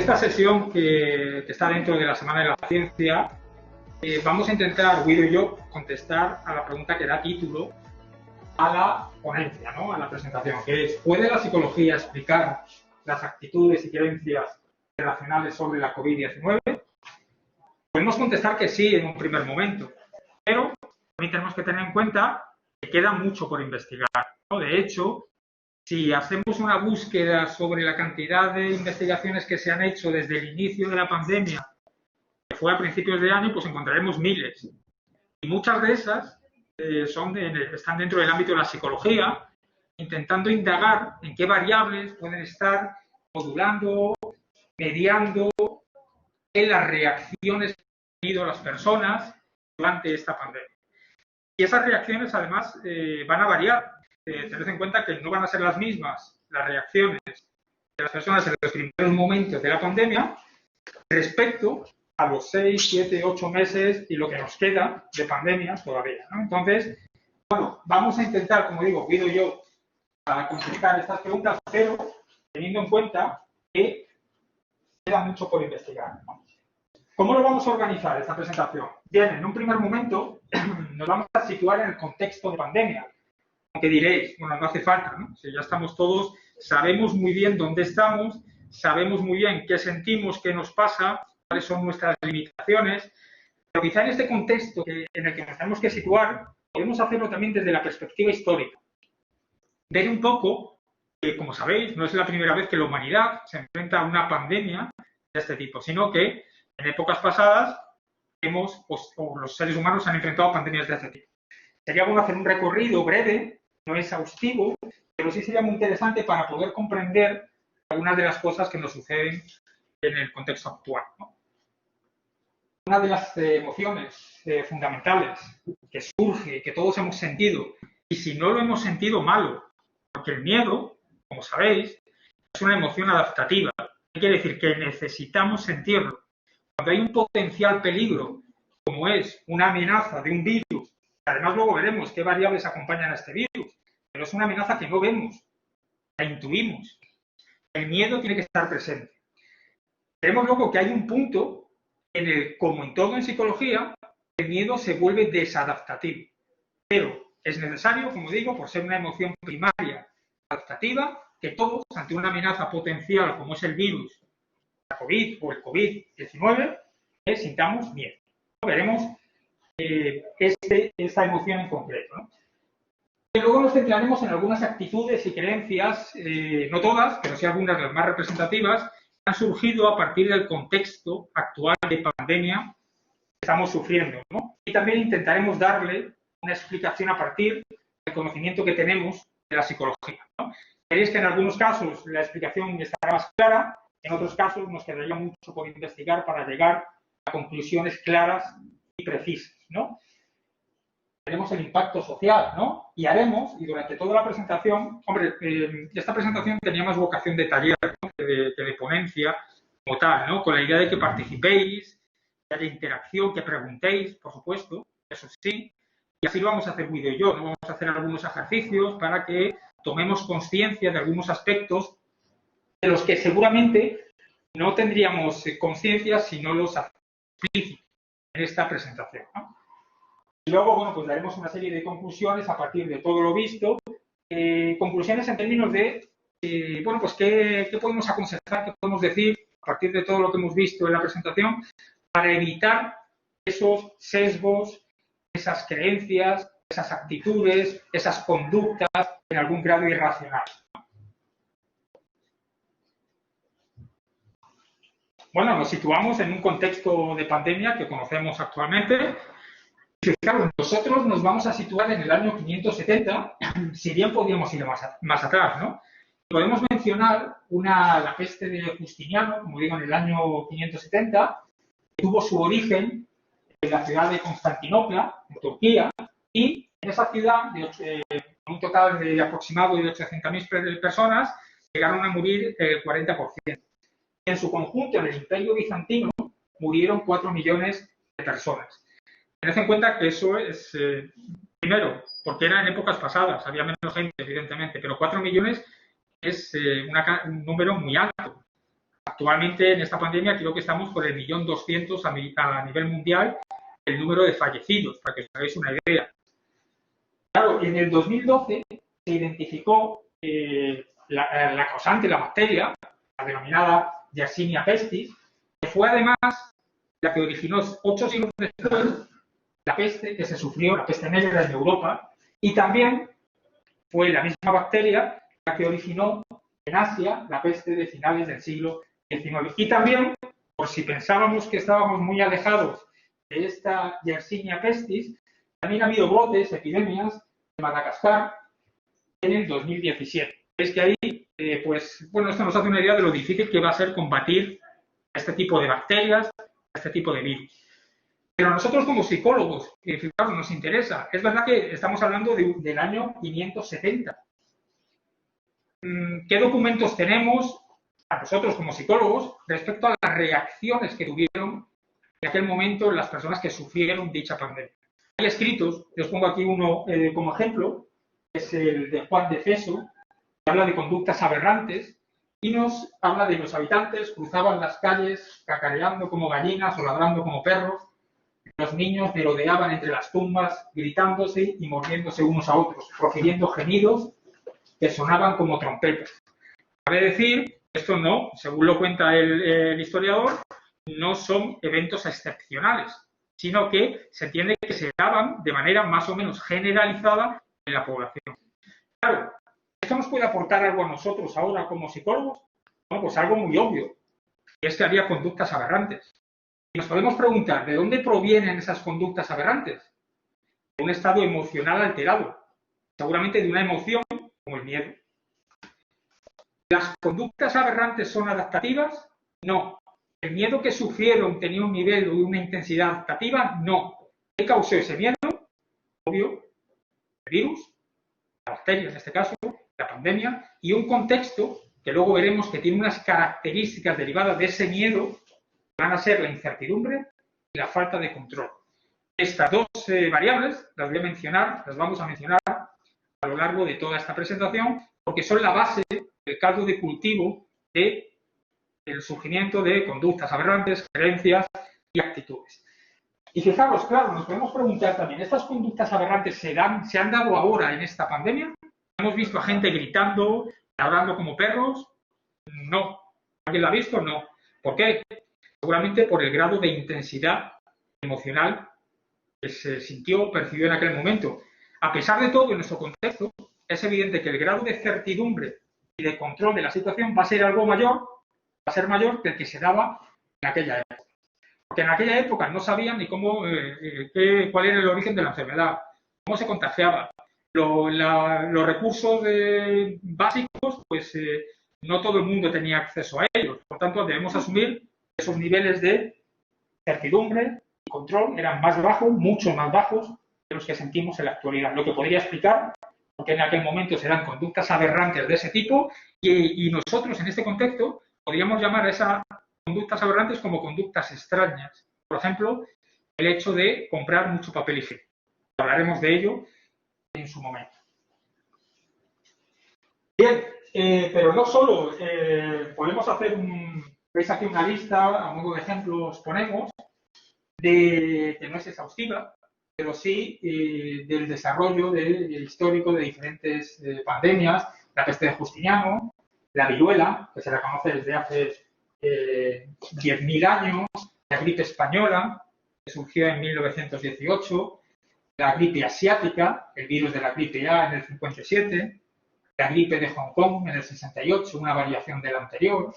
esta sesión que está dentro de la Semana de la Ciencia, vamos a intentar, Guido y yo, contestar a la pregunta que da título a la ponencia, ¿no? A la presentación, que es: ¿puede la psicología explicar las actitudes y creencias relacionales sobre la COVID-19? Podemos contestar que sí en un primer momento, pero también tenemos que tener en cuenta que queda mucho por investigar, ¿no? De hecho, si hacemos una búsqueda sobre la cantidad de investigaciones que se han hecho desde el inicio de la pandemia, que fue a principios de año, pues encontraremos miles. Y muchas de esas están dentro del ámbito de la psicología, intentando indagar en qué variables pueden estar modulando, mediando en las reacciones que han tenido las personas durante esta pandemia. Y esas reacciones, además, van a variar. Tened en cuenta que no van a ser las mismas las reacciones de las personas en los primeros momentos de la pandemia respecto a los 6, 7, 8 meses y lo que nos queda de pandemia todavía, ¿no? Entonces, bueno, vamos a intentar, como digo, Guido y yo, a contestar estas preguntas, pero teniendo en cuenta que queda mucho por investigar, ¿no? ¿Cómo lo vamos a organizar esta presentación? Bien, en un primer momento nos vamos a situar en el contexto de pandemia. Aunque diréis, bueno, no hace falta, ¿no? Si ya estamos todos, sabemos muy bien dónde estamos, sabemos muy bien qué sentimos, qué nos pasa, cuáles son nuestras limitaciones, pero quizá en este contexto en el que nos tenemos que situar, podemos hacerlo también desde la perspectiva histórica. Ver un poco que, como sabéis, no es la primera vez que la humanidad se enfrenta a una pandemia de este tipo, sino que en épocas pasadas los seres humanos se han enfrentado a pandemias de este tipo. Sería bueno hacer un recorrido breve, no exhaustivo, pero sí sería muy interesante para poder comprender algunas de las cosas que nos suceden en el contexto actual, ¿no? Una de las emociones fundamentales que surge, que todos hemos sentido, y si no lo hemos sentido, malo, porque el miedo, como sabéis, es una emoción adaptativa. ¿Qué quiere decir? Que necesitamos sentirlo. Cuando hay un potencial peligro, como es una amenaza de un virus, además luego veremos qué variables acompañan a este virus, pero es una amenaza que no vemos, la intuimos. El miedo tiene que estar presente. Vemos luego que hay un punto en el, como en todo en psicología, el miedo se vuelve desadaptativo. Pero es necesario, como digo, por ser una emoción primaria adaptativa, que todos, ante una amenaza potencial como es el virus, la COVID o el COVID-19, sintamos miedo. Veremos esta emoción en concreto, ¿no? Y luego nos centraremos en algunas actitudes y creencias, no todas, pero sí algunas de las más representativas, que han surgido a partir del contexto actual de pandemia que estamos sufriendo, ¿no? Y también intentaremos darle una explicación a partir del conocimiento que tenemos de la psicología, ¿no? Veréis que en algunos casos la explicación estará más clara, en otros casos nos quedaría mucho por investigar para llegar a conclusiones claras y precisas, ¿no? Tenemos el impacto social, ¿no? Y durante toda la presentación, hombre, esta presentación tenía más vocación de taller, ¿no? que de ponencia como tal, ¿no? Con la idea de que participéis, que haya interacción, que preguntéis, por supuesto, eso sí, y así lo vamos a hacer Guido y yo, ¿no? Vamos a hacer algunos ejercicios para que tomemos conciencia de algunos aspectos de los que seguramente no tendríamos conciencia si no los hacemos explícitos en esta presentación, ¿no? Y luego, bueno, pues daremos una serie de conclusiones a partir de todo lo visto. Conclusiones en términos de, bueno, pues qué podemos aconsejar, qué podemos decir a partir de todo lo que hemos visto en la presentación para evitar esos sesgos, esas creencias, esas actitudes, esas conductas en algún grado irracionales. Bueno, nos situamos en un contexto de pandemia que conocemos actualmente. Claro, nosotros nos vamos a situar en el año 570, si bien podríamos ir más atrás, ¿no? Podemos mencionar la peste de Justiniano, como digo, en el año 570, que tuvo su origen en la ciudad de Constantinopla, en Turquía, y en esa ciudad, con un total de aproximado de 800.000 personas, llegaron a morir el 40%. En su conjunto, en el Imperio Bizantino, murieron 4 millones de personas. Tened en cuenta que eso es, primero, porque era en épocas pasadas, había menos gente, evidentemente, pero 4 millones es un número muy alto. actualmente en esta pandemia creo que estamos por el 1.200.000 a nivel mundial el número de fallecidos, para que os hagáis una idea. Claro, en el 2012 se identificó la causante, la bacteria, la denominada Yersinia pestis, que fue además la que originó 8 siglos después la peste que se sufrió, la peste negra en Europa, y también fue la misma bacteria la que originó en Asia la peste de finales del siglo XIX. Y también, por si pensábamos que estábamos muy alejados de esta Yersinia pestis, también ha habido brotes, epidemias en Madagascar en el 2017. Es que ahí, pues, bueno, esto nos hace una idea de lo difícil que va a ser combatir a este tipo de bacterias, a este tipo de virus. Pero nosotros como psicólogos, fijaros, nos interesa. Es verdad que estamos hablando del año 570. ¿Qué documentos tenemos a nosotros como psicólogos respecto a las reacciones que tuvieron en aquel momento las personas que sufrieron dicha pandemia? Hay escritos, os pongo aquí uno como ejemplo, es el de Juan de Feso, que habla de conductas aberrantes y nos habla de los habitantes cruzaban las calles cacareando como gallinas o ladrando como perros. Los niños merodeaban entre las tumbas, gritándose y mordiéndose unos a otros, profiriendo gemidos que sonaban como trompetas. Cabe decir, esto no, según lo cuenta el historiador, no son eventos excepcionales, sino que se entiende que se daban de manera más o menos generalizada en la población. Claro, ¿esto nos puede aportar algo a nosotros ahora como psicólogos? No, pues algo muy obvio, y es que había conductas aberrantes. Y nos podemos preguntar, ¿de dónde provienen esas conductas aberrantes? De un estado emocional alterado, seguramente de una emoción como el miedo. ¿Las conductas aberrantes son adaptativas? No. ¿El miedo que sufrieron tenía un nivel o una intensidad adaptativa? No. ¿Qué causó ese miedo? Obvio, el virus, la bacteria en este caso, la pandemia, y un contexto que luego veremos que tiene unas características derivadas de ese miedo, van a ser la incertidumbre y la falta de control. Estas dos variables las voy a mencionar, las vamos a mencionar a lo largo de toda esta presentación, porque son la base del caldo de cultivo del surgimiento de conductas aberrantes, creencias y actitudes. Y fijaros, claro, nos podemos preguntar también, ¿estas conductas aberrantes se han dado ahora en esta pandemia? ¿Hemos visto a gente gritando, hablando como perros? No. ¿Alguien lo ha visto? No. ¿Por qué? Seguramente por el grado de intensidad emocional que se sintió, percibió en aquel momento. A pesar de todo, en nuestro contexto, es evidente que el grado de certidumbre y de control de la situación va a ser algo mayor, va a ser mayor que el que se daba en aquella época. Porque en aquella época no sabían ni cómo, cuál era el origen de la enfermedad, cómo se contagiaba. Los recursos básicos, pues no todo el mundo tenía acceso a ellos. Por tanto, debemos asumir que esos niveles de certidumbre y control eran más bajos, mucho más bajos de los que sentimos en la actualidad. Lo que podría explicar por qué en aquel momento se dan conductas aberrantes de ese tipo y nosotros en este contexto podríamos llamar a esas conductas aberrantes como conductas extrañas. Por ejemplo, el hecho de comprar mucho papel higiénico. Hablaremos de ello en su momento. Bien, pero no solo. Podemos hacer veis aquí una lista, a modo de ejemplo os ponemos, que no es exhaustiva, pero sí del desarrollo histórico de diferentes pandemias, la peste de Justiniano, la viruela, que se la conoce desde hace 10.000 años, la gripe española, que surgió en 1918, la gripe asiática, el virus de la gripe A en el 57, la gripe de Hong Kong en el 68, una variación de la anterior,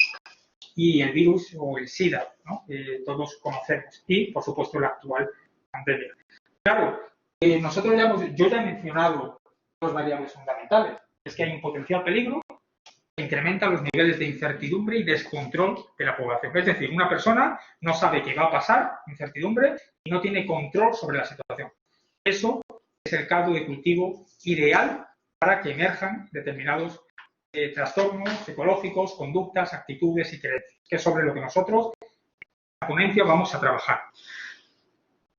y el virus o el SIDA, ¿no? Todos conocemos, y por supuesto la actual pandemia. Claro, yo ya he mencionado dos variables fundamentales. Es que hay un potencial peligro que incrementa los niveles de incertidumbre y descontrol de la población. Es decir, una persona no sabe qué va a pasar, incertidumbre, y no tiene control sobre la situación. Eso es el caldo de cultivo ideal para que emerjan determinados trastornos psicológicos, conductas, actitudes y creencias, que es sobre lo que nosotros en la ponencia vamos a trabajar.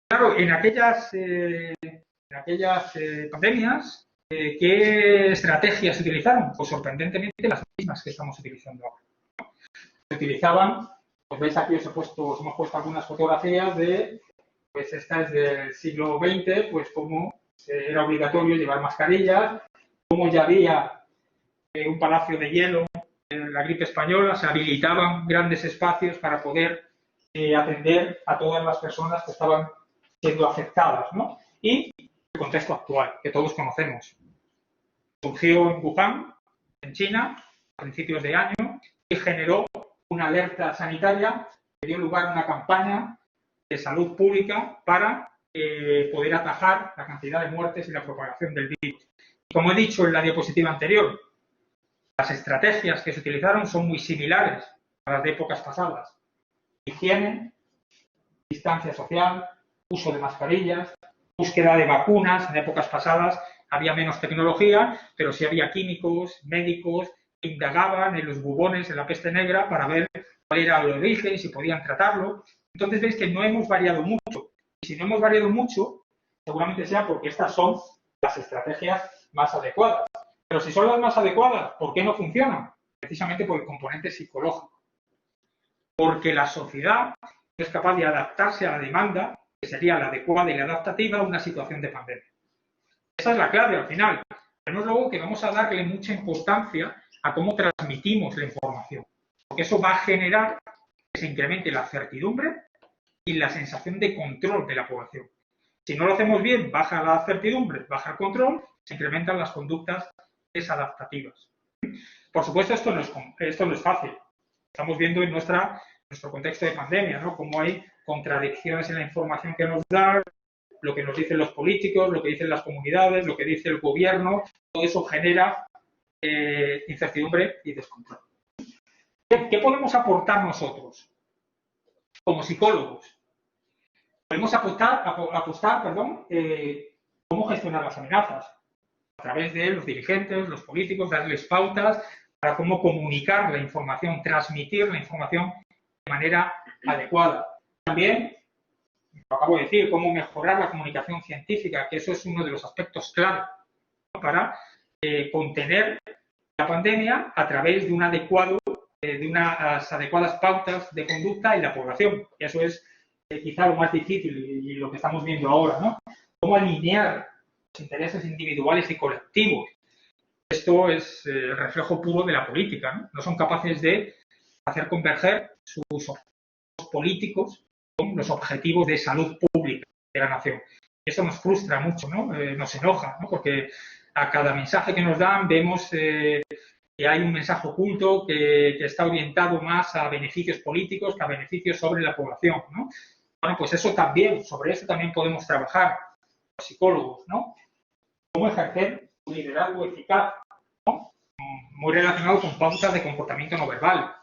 Claro, en aquellas pandemias, ¿qué estrategias se utilizaron? Pues sorprendentemente las mismas que estamos utilizando ahora. se utilizaban, pues veis aquí os hemos puesto algunas fotografías de, pues esta es del siglo XX, pues cómo era obligatorio llevar mascarillas, cómo ya había un palacio de hielo en la gripe española, se habilitaban grandes espacios para poder atender a todas las personas que estaban siendo afectadas, ¿no? Y el contexto actual, que todos conocemos. Surgió en Wuhan, en China, a principios de año, y generó una alerta sanitaria que dio lugar a una campaña de salud pública para poder atajar la cantidad de muertes y la propagación del virus. Como he dicho en la diapositiva anterior, las estrategias que se utilizaron son muy similares a las de épocas pasadas. Higiene, distancia social, uso de mascarillas, búsqueda de vacunas. En épocas pasadas había menos tecnología, pero sí había químicos, médicos que indagaban en los bubones, en la peste negra, para ver cuál era el origen, si podían tratarlo. Entonces veis que no hemos variado mucho. Y si no hemos variado mucho, seguramente sea porque estas son las estrategias más adecuadas. Pero si son las más adecuadas, ¿por qué no funcionan? Precisamente por el componente psicológico. Porque la sociedad no es capaz de adaptarse a la demanda, que sería la adecuada y la adaptativa a una situación de pandemia. Esa es la clave al final. Pero luego que vamos a darle mucha importancia a cómo transmitimos la información. Porque eso va a generar que se incremente la certidumbre y la sensación de control de la población. Si no lo hacemos bien, baja la certidumbre, baja el control, se incrementan las conductas desadaptativas. Por supuesto, esto no es fácil. Estamos viendo en nuestro contexto de pandemia, ¿no? Cómo hay contradicciones en la información que nos dan, lo que nos dicen los políticos, lo que dicen las comunidades, lo que dice el gobierno. Todo eso genera incertidumbre y descontrol. ¿Qué podemos aportar nosotros como psicólogos? Podemos apostar, cómo gestionar las amenazas a través de los dirigentes, los políticos, darles pautas para cómo comunicar la información, transmitir la información de manera adecuada. También, lo acabo de decir, cómo mejorar la comunicación científica, que eso es uno de los aspectos clave, ¿no? Para contener la pandemia a través de unas adecuadas pautas de conducta en la población. Eso es quizá lo más difícil y lo que estamos viendo ahora, ¿no? Cómo alinear los intereses individuales y colectivos. Esto es el reflejo puro de la política, ¿no? No son capaces de hacer converger sus objetivos políticos con los objetivos de salud pública de la nación. Eso nos frustra mucho, ¿no? Nos enoja, ¿no? Porque a cada mensaje que nos dan vemos que hay un mensaje oculto que está orientado más a beneficios políticos que a beneficios sobre la población, ¿no? Bueno, pues sobre eso también podemos trabajar los psicólogos, ¿no? Cómo ejercer un liderazgo eficaz, ¿no? Muy relacionado con pautas de comportamiento no verbal,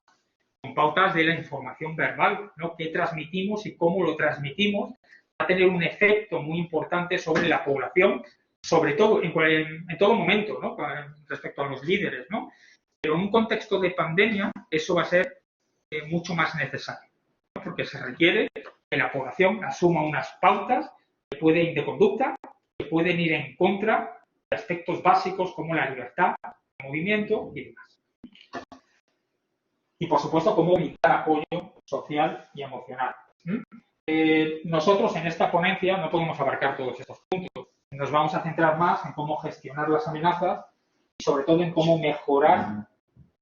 con pautas de la información verbal, ¿no? Qué transmitimos y cómo lo transmitimos va a tener un efecto muy importante sobre la población, sobre todo en todo momento, ¿no? Respecto a los líderes, ¿no? Pero en un contexto de pandemia eso va a ser mucho más necesario, ¿no? Porque se requiere que la población asuma unas pautas de conducta que pueden ir en contra de aspectos básicos como la libertad, el movimiento y demás. Y, por supuesto, cómo brindar apoyo social y emocional. Nosotros en esta ponencia no podemos abarcar todos estos puntos. Nos vamos a centrar más en cómo gestionar las amenazas y, sobre todo, en cómo mejorar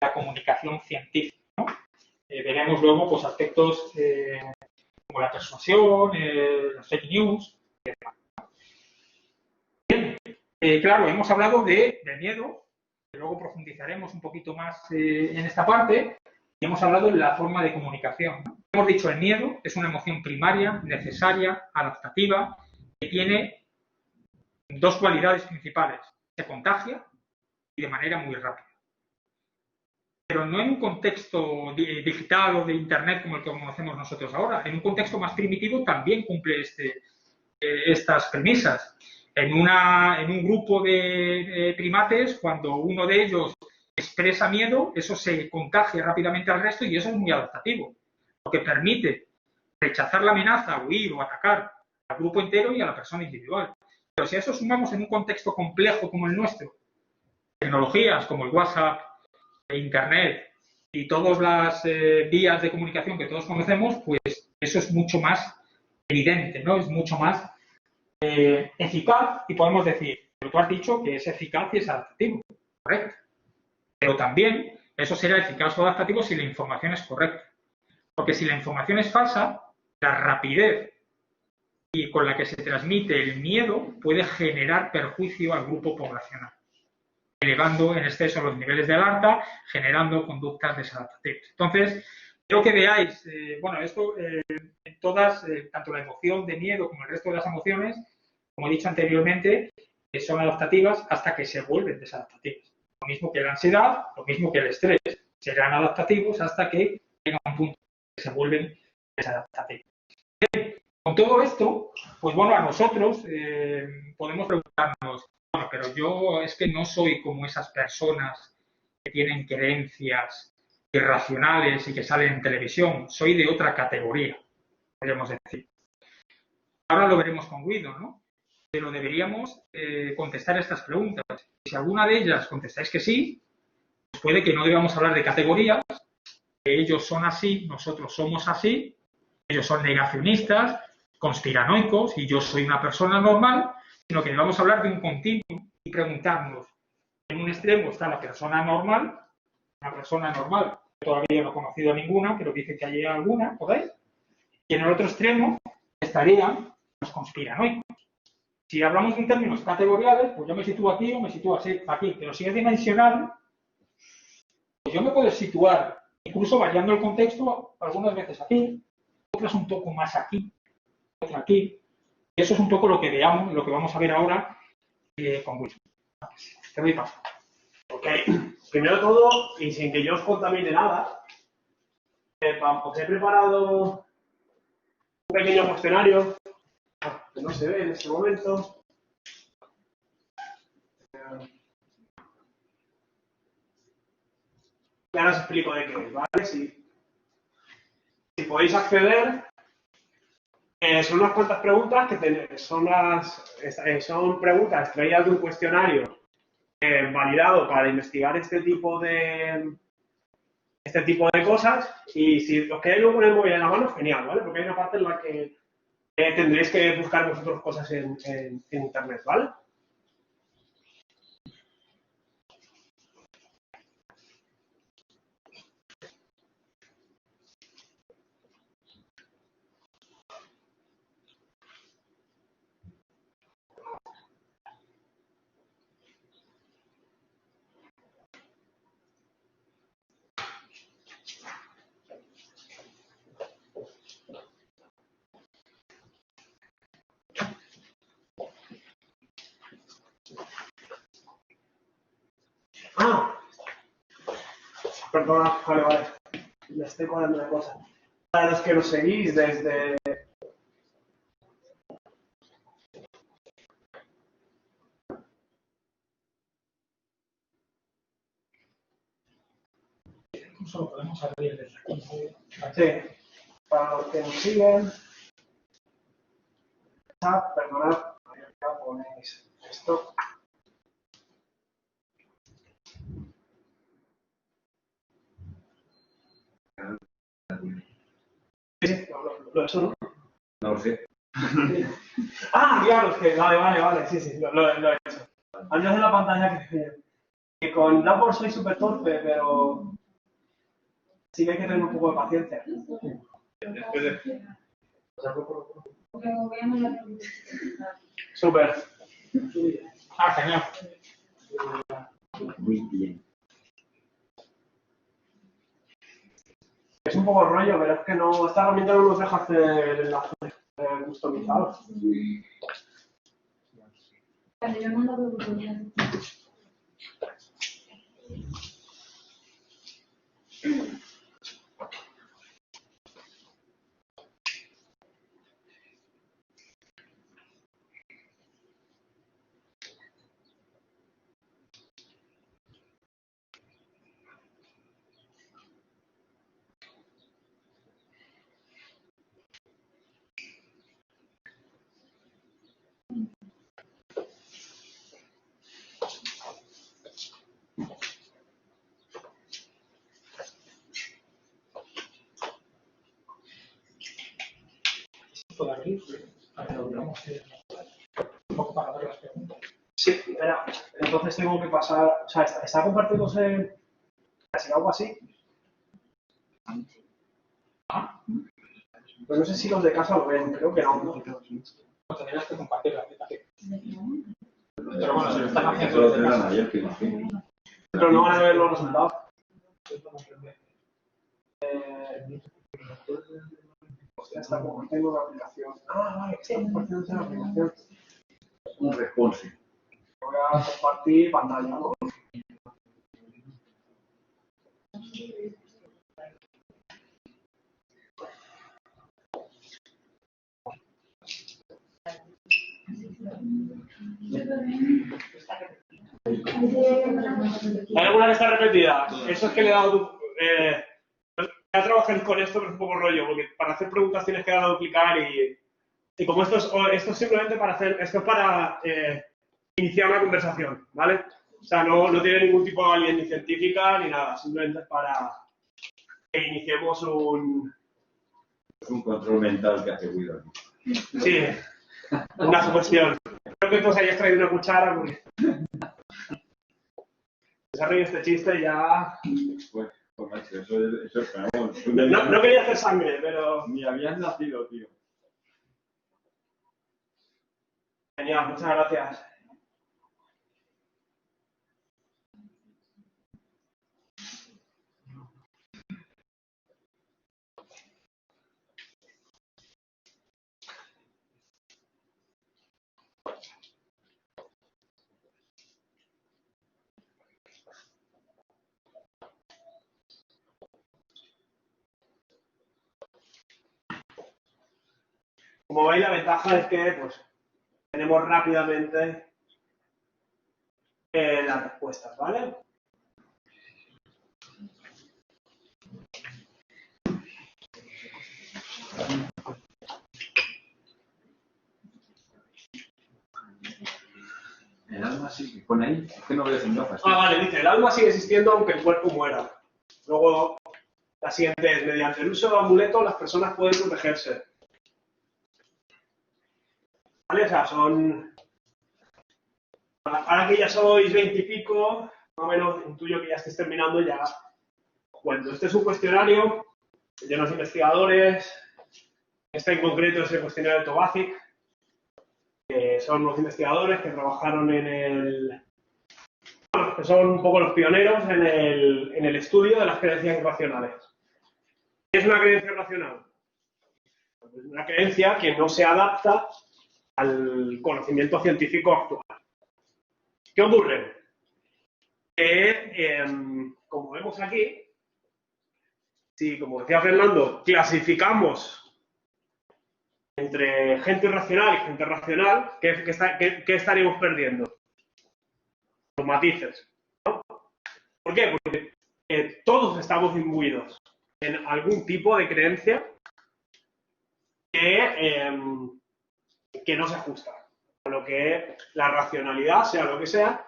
la comunicación científica, ¿no? Veremos luego pues, aspectos como la persuasión, las fake news y demás. Bien, claro, hemos hablado del miedo, que luego profundizaremos un poquito más en esta parte, y hemos hablado de la forma de comunicación, ¿no? Hemos dicho, el miedo es una emoción primaria, necesaria, adaptativa, que tiene dos cualidades principales. Se contagia y de manera muy rápida. Pero no en un contexto digital o de Internet como el que conocemos nosotros ahora. En un contexto más primitivo también cumple estas premisas. En un grupo de primates, cuando uno de ellos expresa miedo, eso se contagia rápidamente al resto y eso es muy adaptativo, porque permite rechazar la amenaza, huir o atacar al grupo entero y a la persona individual. Pero si a eso sumamos en un contexto complejo como el nuestro, tecnologías como el WhatsApp, Internet, y todas las vías de comunicación que todos conocemos, pues eso es mucho más evidente, ¿no? Es mucho más eficaz y podemos decir, pero tú has dicho que es eficaz y es adaptativo, correcto. Pero también eso será eficaz o adaptativo si la información es correcta. Porque si la información es falsa, la rapidez y con la que se transmite el miedo puede generar perjuicio al grupo poblacional, elevando en exceso los niveles de alerta, generando conductas desadaptativas. Entonces, quiero que veáis, bueno, esto en todas, tanto la emoción de miedo como el resto de las emociones, como he dicho anteriormente, son adaptativas hasta que se vuelven desadaptativas. Lo mismo que la ansiedad, lo mismo que el estrés, serán adaptativos hasta que llegan a un punto que se vuelven desadaptativos. Con todo esto, pues bueno, a nosotros podemos preguntarnos, bueno, pero yo es que no soy como esas personas que tienen creencias irracionales y que salen en televisión, soy de otra categoría, podríamos decir. Ahora lo veremos con Guido, ¿no? Pero deberíamos contestar estas preguntas. Si alguna de ellas contestáis que sí, pues puede que no debamos hablar de categorías, que ellos son así, nosotros somos así, ellos son negacionistas, conspiranoicos y yo soy una persona normal, sino que debamos hablar de un continuo y preguntarnos, en un extremo está la persona normal, una persona normal, todavía no he conocido a ninguna, pero dice que hay alguna, por ahí, y en el otro extremo estarían los conspiranoicos. Si hablamos en términos categoriales, pues yo me sitúo aquí o me sitúo así, aquí, pero si es dimensional, pues yo me puedo situar, incluso variando el contexto, algunas veces aquí, otras un poco más aquí, otra aquí. Y eso es un poco lo que veamos, lo que vamos a ver ahora con Wilson. Te doy paso. Ok, primero de todo, y sin que yo os contamine nada, os he preparado un pequeño cuestionario que no se ve en este momento. Y ahora os explico de qué es, ¿vale? Si podéis acceder, son unas cuantas preguntas que son preguntas extraídas de un cuestionario validado para investigar este tipo de cosas, y si os quedáis luego con el móvil en la mano, genial, ¿vale? Porque hay una parte en la que tendréis que buscar vosotros cosas en internet, ¿vale? Ah, perdona, vale. Me estoy colando una cosa. Para los que nos seguís desde... Incluso lo podemos abrir desde aquí. Sí, para los que nos siguen... Perdonad, acá ponéis esto. Sí, lo he hecho, ¿no? No lo sé. Ah, claro, es que vale, sí, lo he hecho. Al menos en la pantalla que con Blackboard soy súper torpe, pero sí que hay que tener un poco de paciencia. Después de... Súper. Ah, genial. Muy bien. Es un poco rollo, pero es que no, esta herramienta no nos deja hacer enlaces customizados. Vale, yo mando tutoriales. justo de aquí, para que lo veamos un poco para ver las preguntas. Sí, espera. Entonces tengo que pasar. O sea, ¿está compartiéndose casi algo así? Pues no sé si los de casa lo ven, creo que no. No tendrías que compartir la aplicación. Pero bueno, se lo están haciendo Solo desde tendrán casa. ayer, que imagino. Pero no van a ver los resultados. Hostia, está compartiendo la aplicación. Ah, vale, está compartiendo la aplicación. Un responsive. Voy a compartir pantalla, ¿no? ¿Hay alguna que está repetida? Eso es que le he dado... Ya trabajáis con esto, pero es un poco rollo, porque para hacer preguntas tienes que dar a duplicar y como esto es simplemente para hacer... Esto es para iniciar una conversación, ¿vale? O sea, no tiene ningún tipo de validez ni científica ni nada, simplemente es para que iniciemos un... Es un control mental que hace Guido. Sí, una sugestión. Creo que todos hayáis traído una cuchara porque... Se ha reído este chiste y ya... Pues macho, eso es vamos, No quería hacer sangre, pero... Ni habías nacido, tío. Genial, muchas gracias. Como veis, la ventaja es que pues, tenemos rápidamente las respuestas, ¿vale? El alma sí que pone ahí. Es que no veo sin gafas. Ah, vale, dice, el alma sigue existiendo aunque el cuerpo muera. Luego, la siguiente es, mediante el uso de amuletos, las personas pueden protegerse. ¿Vale? O sea, son... Ahora que ya sois 20 y pico, más o menos intuyo que ya estáis terminando ya. Cuento, este es un cuestionario de unos investigadores. Este en concreto es el cuestionario de Tobacic, que son unos investigadores que trabajaron en el... Bueno, que son un poco los pioneros en el estudio de las creencias irracionales. ¿Qué es una creencia irracional? Pues una creencia que no se adapta al conocimiento científico actual. ¿Qué ocurre? Que, como vemos aquí, si, como decía Fernando, clasificamos entre gente irracional y gente racional, ¿qué estaríamos perdiendo? Los matices, ¿no? ¿Por qué? Porque todos estamos imbuidos en algún tipo de creencia que no se ajusta a lo que la racionalidad, sea lo que sea,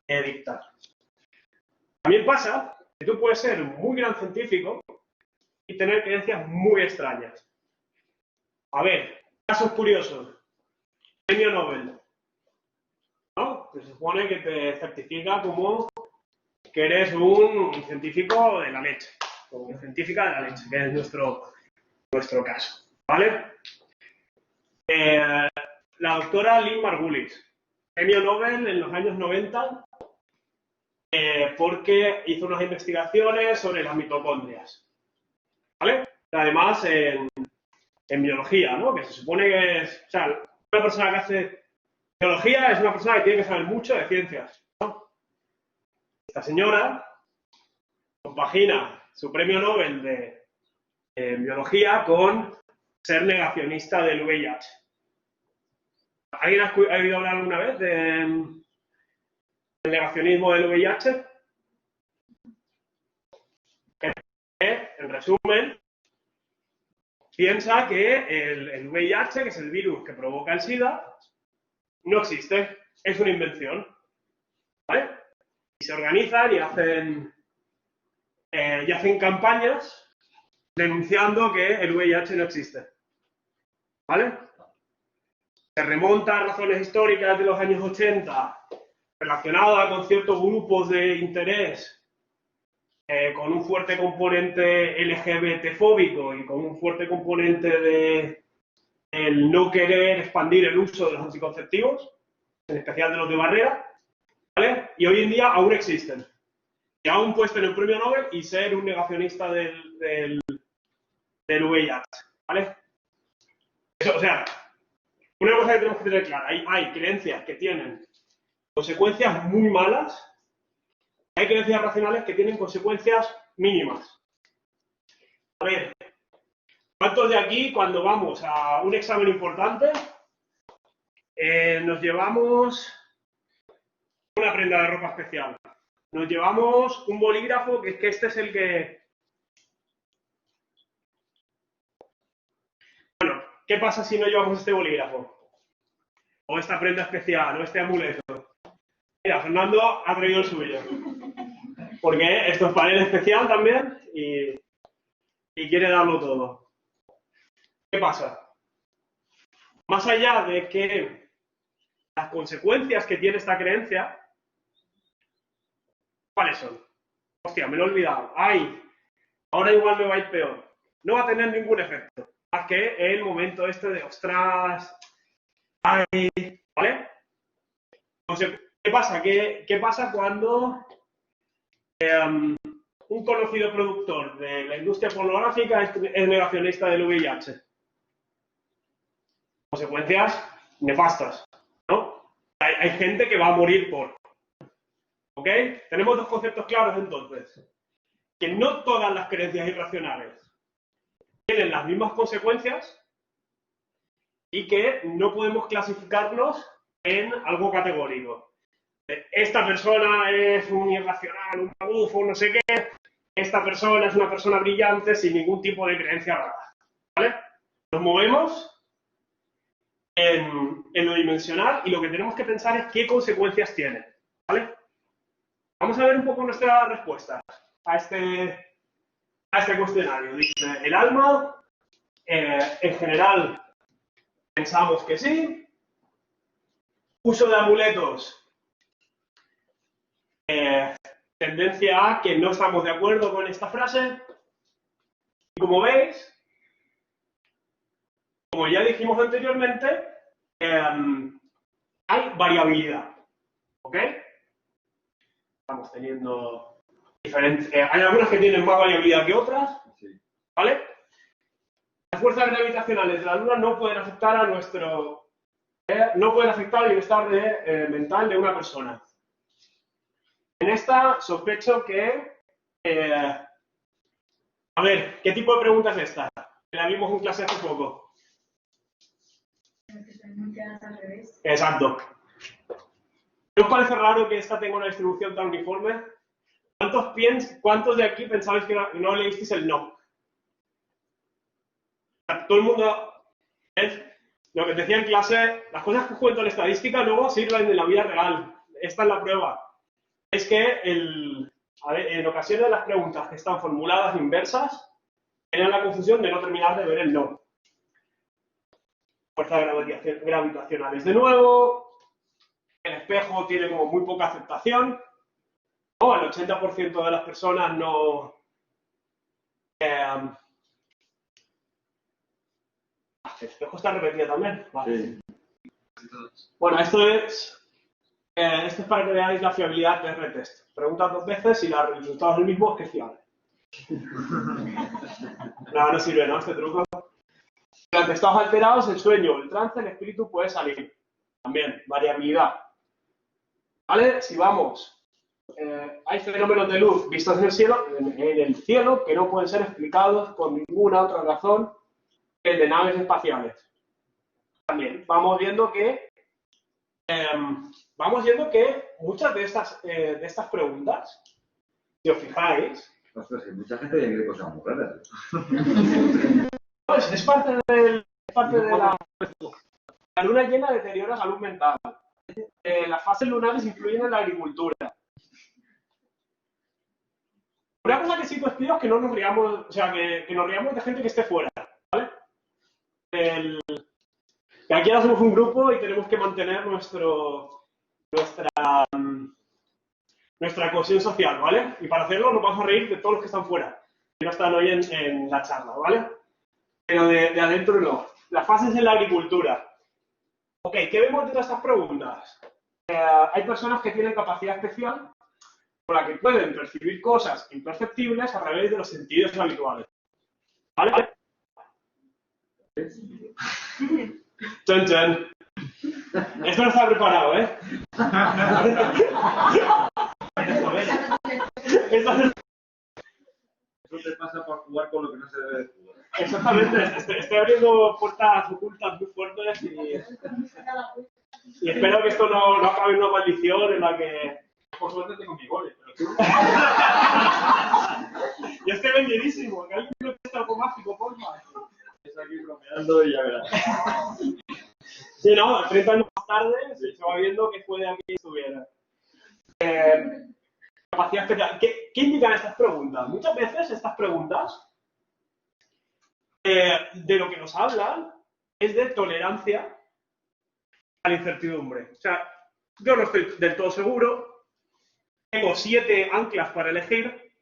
dicta. También pasa que tú puedes ser un muy gran científico y tener creencias muy extrañas. A ver, casos curiosos. Premio Nobel, ¿no? Que se supone que te certifica como que eres un científico de la leche, o científica de la leche, que es nuestro caso, ¿vale? La doctora Lynn Margulis, premio Nobel en los años 90, porque hizo unas investigaciones sobre las mitocondrias, ¿vale? Además, en biología, ¿no? Que se supone que es... O sea, una persona que hace biología es una persona que tiene que saber mucho de ciencias, ¿no? Esta señora compagina su premio Nobel de biología con ser negacionista del VIH. ¿Alguien ha oído hablar alguna vez del negacionismo del VIH? En resumen, piensa que el VIH, que es el virus que provoca el SIDA, no existe, es una invención, ¿vale? Y se organizan y hacen campañas denunciando que el VIH no existe, ¿vale? Se remonta a razones históricas de los años 80, relacionada con ciertos grupos de interés, con un fuerte componente LGBT-fóbico y con un fuerte componente de el no querer expandir el uso de los anticonceptivos, en especial de los de barrera, ¿vale? Y hoy en día aún existen. Y aún puesto en el premio Nobel y ser un negacionista del VIH, ¿vale? Eso, o sea, una cosa que tenemos que tener clara, hay creencias que tienen consecuencias muy malas, hay creencias racionales que tienen consecuencias mínimas. A ver, ¿cuántos de aquí, cuando vamos a un examen importante, nos llevamos una prenda de ropa especial? Nos llevamos un bolígrafo, que es que este es el que... Bueno, ¿qué pasa si no llevamos este bolígrafo? O esta prenda especial, o este amuleto. Mira, Fernando ha traído el suyo. Porque esto es para él especial también y quiere darlo todo. ¿Qué pasa? Más allá de que las consecuencias que tiene esta creencia, ¿cuáles son? Hostia, me lo he olvidado. ¡Ay! Ahora igual me va a ir peor. No va a tener ningún efecto. Más que el momento este de ostras. ¡Ay! ¿Vale? Entonces, ¿qué pasa? ¿Qué pasa cuando un conocido productor de la industria pornográfica es negacionista del VIH? Consecuencias nefastas, ¿no? Hay gente que va a morir por. ¿Ok? Tenemos dos conceptos claros entonces. Que no todas las creencias irracionales tienen las mismas consecuencias y que no podemos clasificarlos en algo categórico. Esta persona es un irracional, un magufo, no sé qué. Esta persona es una persona brillante sin ningún tipo de creencia rara. ¿Vale? Nos movemos en lo dimensional y lo que tenemos que pensar es qué consecuencias tiene. ¿Vale? Vamos a ver un poco nuestra respuesta a este cuestionario. Dice, el alma, en general, pensamos que sí. Uso de amuletos. Tendencia a que no estamos de acuerdo con esta frase. Y como veis, como ya dijimos anteriormente, hay variabilidad. ¿Ok? Estamos teniendo diferentes... hay algunas que tienen más variabilidad que otras. ¿Vale? Las fuerzas gravitacionales de la Luna no pueden afectar a nuestro... no pueden afectar al bienestar mental de una persona. En esta sospecho que... a ver, ¿qué tipo de pregunta es esta? La vimos en clase hace poco. Exacto. ¿No os parece raro que esta tenga una distribución tan uniforme? ¿Cuántos de aquí pensabais que no leísteis el no? Todo el mundo... Lo que decía en clase, las cosas que os cuento en estadística luego sirven en la vida real. Esta es la prueba. Es que en ocasiones las preguntas que están formuladas inversas generan la confusión de no terminar de ver el no. Fuerzas gravitacionales de nuevo. El espejo tiene como muy poca aceptación. O el 80% de las personas no... el espejo está repetido también. Vale. Sí. Bueno, esto es para que veáis la fiabilidad de R-test. Preguntas 2 veces y el resultado es el mismo, es que es fiable. No sirve, ¿no? Este truco. Durante estados alterados, el sueño, el trance, el espíritu puede salir. También, variabilidad. ¿Vale? Si vamos, hay fenómenos de luz vistos en el cielo que no pueden ser explicados por ninguna otra razón que el de naves espaciales. También, vamos viendo que muchas de estas preguntas, si os fijáis, Ostras, que mucha gente cree cosas muy raras. pues es parte de la luna llena deteriora salud mental. Las fases lunares influyen en la agricultura. Una cosa que sí que os pido es que no nos riamos, o sea, que nos riamos de gente que esté fuera, ¿vale? Que aquí ahora somos un grupo y tenemos que mantener nuestra cohesión social, ¿vale? Y para hacerlo nos vamos a reír de todos los que están fuera, que no están hoy en la charla, ¿vale? Pero de adentro no. Las fases en la agricultura. Ok, ¿qué vemos de todas estas preguntas? Hay personas que tienen capacidad especial por la que pueden percibir cosas imperceptibles a través de los sentidos habituales. ¿Vale? Chon, chon. Esto no está preparado, ¿eh? Eso te pasa por jugar con lo que no se debe de jugar. exactamente. Estoy abriendo puertas ocultas muy fuertes y espero que esto no acabe en una maldición en la que... Por suerte tengo mi gole, pero tú... Yo estoy vendidísimo. Que alguien me presta algo mágico, porfa. Estoy aquí bromeando y ya verás. Sí, no, 30 años más tarde se va viendo que fue de aquí estuviera. Capacidad especial. ¿Qué indican estas preguntas? Muchas veces estas preguntas de lo que nos hablan es de tolerancia a la incertidumbre. O sea, yo no estoy del todo seguro, tengo 7 anclas para elegir.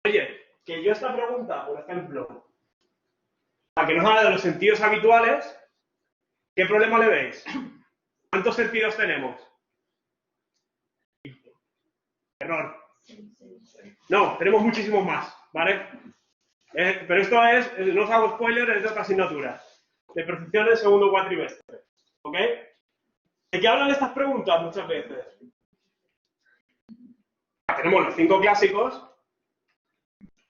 Oye, que yo esta pregunta, por ejemplo, la que nos habla de los sentidos habituales, ¿qué problema le veis? ¿Cuántos sentidos tenemos? Error. No, tenemos muchísimos más, ¿vale? Pero esto no os hago spoiler, es de otra asignatura, de percepción del segundo cuatrimestre, ¿ok? ¿De qué hablan estas preguntas muchas veces? Tenemos los 5 clásicos,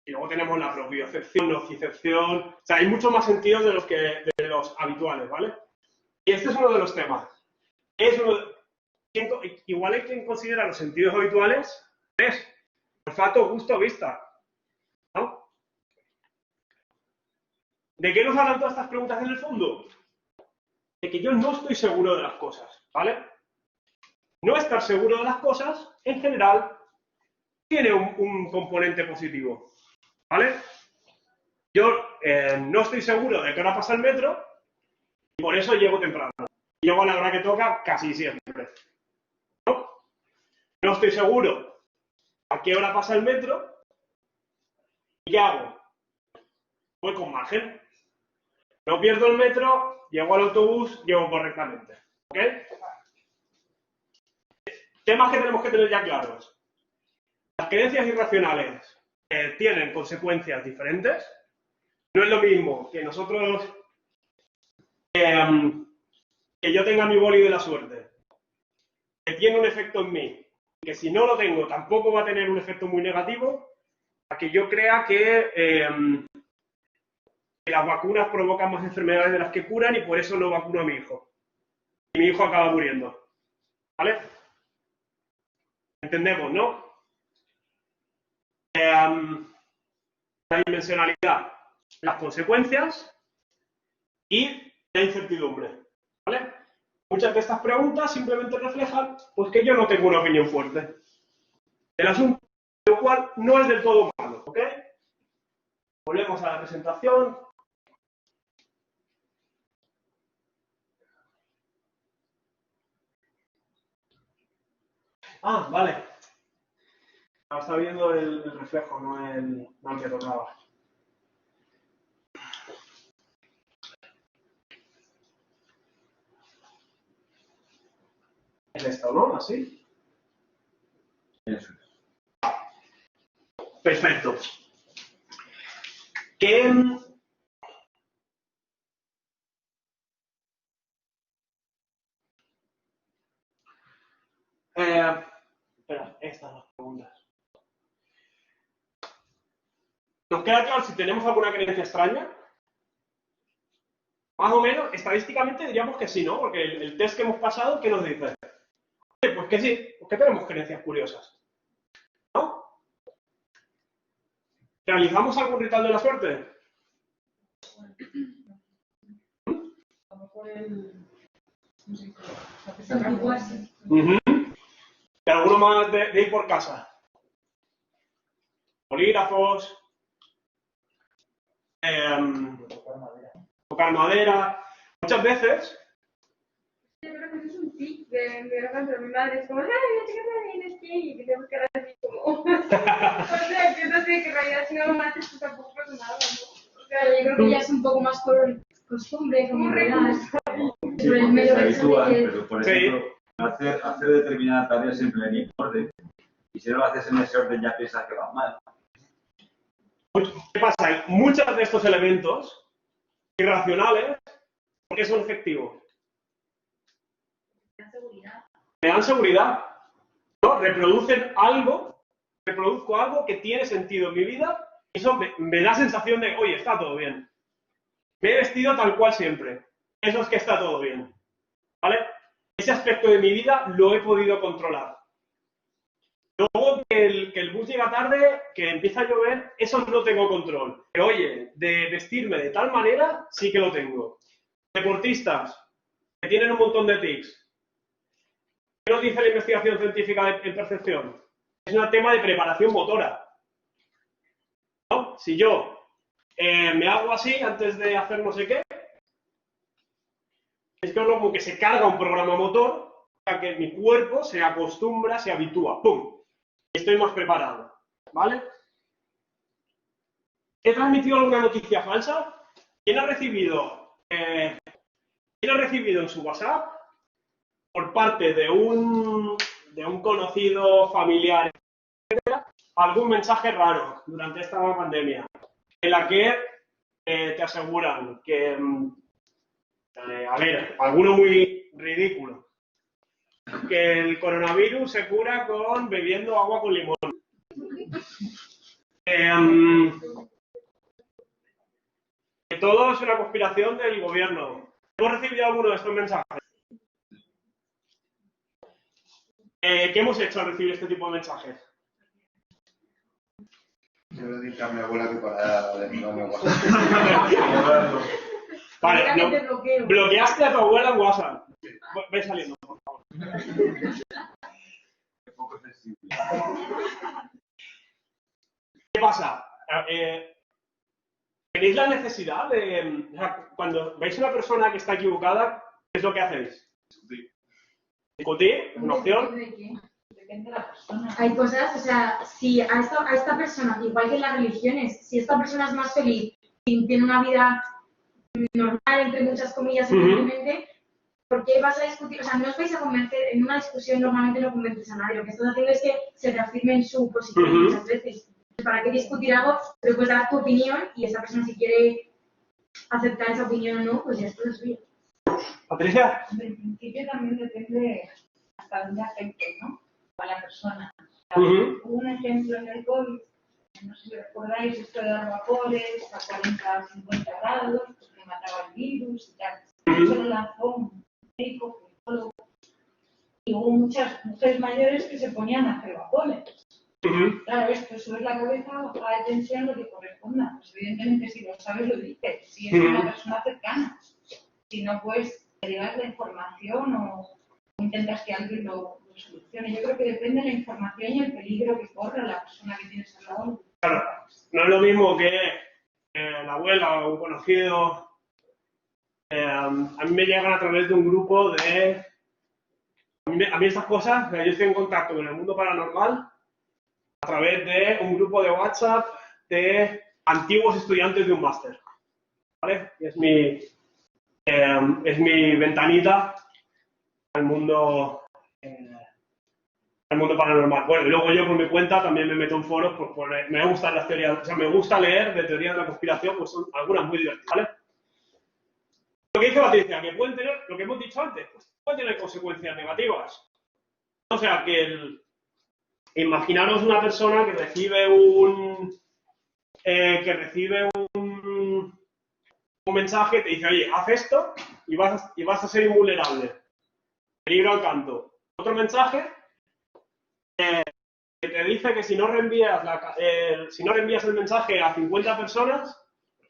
y luego tenemos la propiocepción, nocicepción, o sea, hay muchos más sentidos de los habituales, ¿vale? Y este es uno de los temas. Igual hay quien considera los sentidos habituales, es olfato, gusto, vista, ¿no? ¿De qué nos hablan todas estas preguntas en el fondo? De que yo no estoy seguro de las cosas, ¿vale? No estar seguro de las cosas, en general, tiene un componente positivo, ¿vale? Yo no estoy seguro de qué hora pasa el metro y por eso llego temprano. Llego a la hora que toca casi siempre. ¿No? No estoy seguro a qué hora pasa el metro y ¿qué hago? Voy con margen. No pierdo el metro, llego al autobús, llego correctamente. ¿Ok? Temas que tenemos que tener ya claros. Las creencias irracionales tienen consecuencias diferentes. No es lo mismo que nosotros, que yo tenga mi boli de la suerte, que tiene un efecto en mí, que si no lo tengo tampoco va a tener un efecto muy negativo, a que yo crea que las vacunas provocan más enfermedades de las que curan y por eso no vacuno a mi hijo. Y mi hijo acaba muriendo. ¿Vale? Entendemos, ¿no? La dimensionalidad, las consecuencias y la incertidumbre. ¿Vale? Muchas de estas preguntas simplemente reflejan pues, que yo no tengo una opinión fuerte del asunto, lo cual no es del todo malo. ¿Ok? Volvemos a la presentación. Ah, vale. Está viendo el reflejo, no el que tocaba. Es esto, ¿no? ¿Así? Eso es. Perfecto. ¿Qué? Espera, estas son las preguntas. ¿Nos queda claro si tenemos alguna creencia extraña? Más o menos, estadísticamente diríamos que sí, ¿no? Porque el test que hemos pasado, ¿qué nos dice? Pues que sí, pues que tenemos creencias curiosas. ¿No? ¿Realizamos algún ritual de la suerte? A lo mejor no sé, apetece ¿Y alguno más de ir por casa? Bolígrafos, tocar madera. muchas veces... Yo creo que eso es un tic de por ejemplo, mi madre es como, ay, la chica también es gay, y que tengo que dar así como... o sea, que no sé, que en realidad si no lo haces, pues tampoco pasa nada, ¿no? O sea, yo creo que ya es un poco más por costumbre, como reglas. Sí, porque se habitúan, pero por ejemplo, hacer determinada tarea siempre en orden. Y si no lo haces en ese orden ya piensas que va mal. ¿Qué pasa? Muchos de estos elementos irracionales, ¿por qué son efectivos? Me dan seguridad. ¿No? Reproduzco algo que tiene sentido en mi vida, y eso me da sensación de, oye, está todo bien. Me he vestido tal cual siempre. Eso es que está todo bien. ¿Vale? Ese aspecto de mi vida lo he podido controlar. Luego que el bus llega tarde, que empieza a llover, eso no tengo control. Pero oye, de vestirme de tal manera, sí que lo tengo. Deportistas, que tienen un montón de tics. ¿Qué nos dice la investigación científica en percepción? Es un tema de preparación motora. ¿No? Si yo me hago así antes de hacer no sé qué, es como que se carga un programa motor para que mi cuerpo se acostumbra, se habitúa. ¡Pum! Estoy más preparado. ¿Vale? ¿He transmitido alguna noticia falsa? ¿Quién ha recibido en su WhatsApp por parte de un conocido familiar, etcétera, algún mensaje raro durante esta pandemia en la que te aseguran que, a ver, alguno muy ridículo, que el coronavirus se cura bebiendo agua con limón? Que todo es una conspiración del gobierno. ¿Hemos recibido alguno de estos mensajes? ¿Qué hemos hecho al recibir este tipo de mensajes? Yo le dije a mi abuela que para de mandarme WhatsApp. Vale, bloqueaste a tu abuela en WhatsApp. Ve saliendo, por favor. Es poco sensible. ¿Qué pasa? ¿Tenéis la necesidad de... O sea, cuando veis a una persona que está equivocada, ¿qué es lo que hacéis? ¿Discutir? ¿Una opción? Depende de la persona. Hay cosas, o sea, si a esta persona, igual que en las religiones, si esta persona es más feliz y tiene una vida normal, entre muchas comillas, simplemente, ¿por qué vas a discutir? O sea, no os vais a convencer, en una discusión normalmente no convences a nadie. Lo que estás haciendo es que se reafirme en su posición muchas veces. ¿Para qué discutir algo? Pero puedes dar tu opinión y esa persona si quiere aceptar esa opinión o no, pues ya es todo suyo. ¿Patricia? En principio también depende hasta dónde afecte, ¿no? A la persona. Hubo un ejemplo en el COVID, no sé si recordáis, esto de dar vapores a 40 o 50 grados, pues que mataba el virus y tal. Eso lo lanzó un médico, psicólogo. Y hubo muchas mujeres mayores que se ponían a hacer vapores. Claro, esto sube la cabeza, baja la tensión, lo que corresponda. Pues evidentemente si lo sabes lo dices, si es una persona cercana. Si no, pues derivas la información o intentas que alguien lo solucione. Yo creo que depende de la información y el peligro que corre la persona que tienes al lado. Claro, no es lo mismo que la abuela o un conocido. A mí me llegan a través de un grupo de... A mí estas cosas, yo estoy en contacto con el mundo paranormal a través de un grupo de WhatsApp de antiguos estudiantes de un máster. ¿Vale? Es mi ventanita al mundo paranormal. Bueno, y luego yo por mi cuenta también me meto en foros, me gustan las teorías, o sea, me gusta leer de teorías de la conspiración, pues son algunas muy divertidas, ¿vale? Lo que dice Patricia, que pueden tener, lo que hemos dicho antes, pues pueden tener consecuencias negativas. O sea, imaginaros una persona que recibe un mensaje, te dice, oye, haz esto y vas a ser invulnerable. Peligro al canto. Otro mensaje que te dice que si no reenvías el mensaje a 50 personas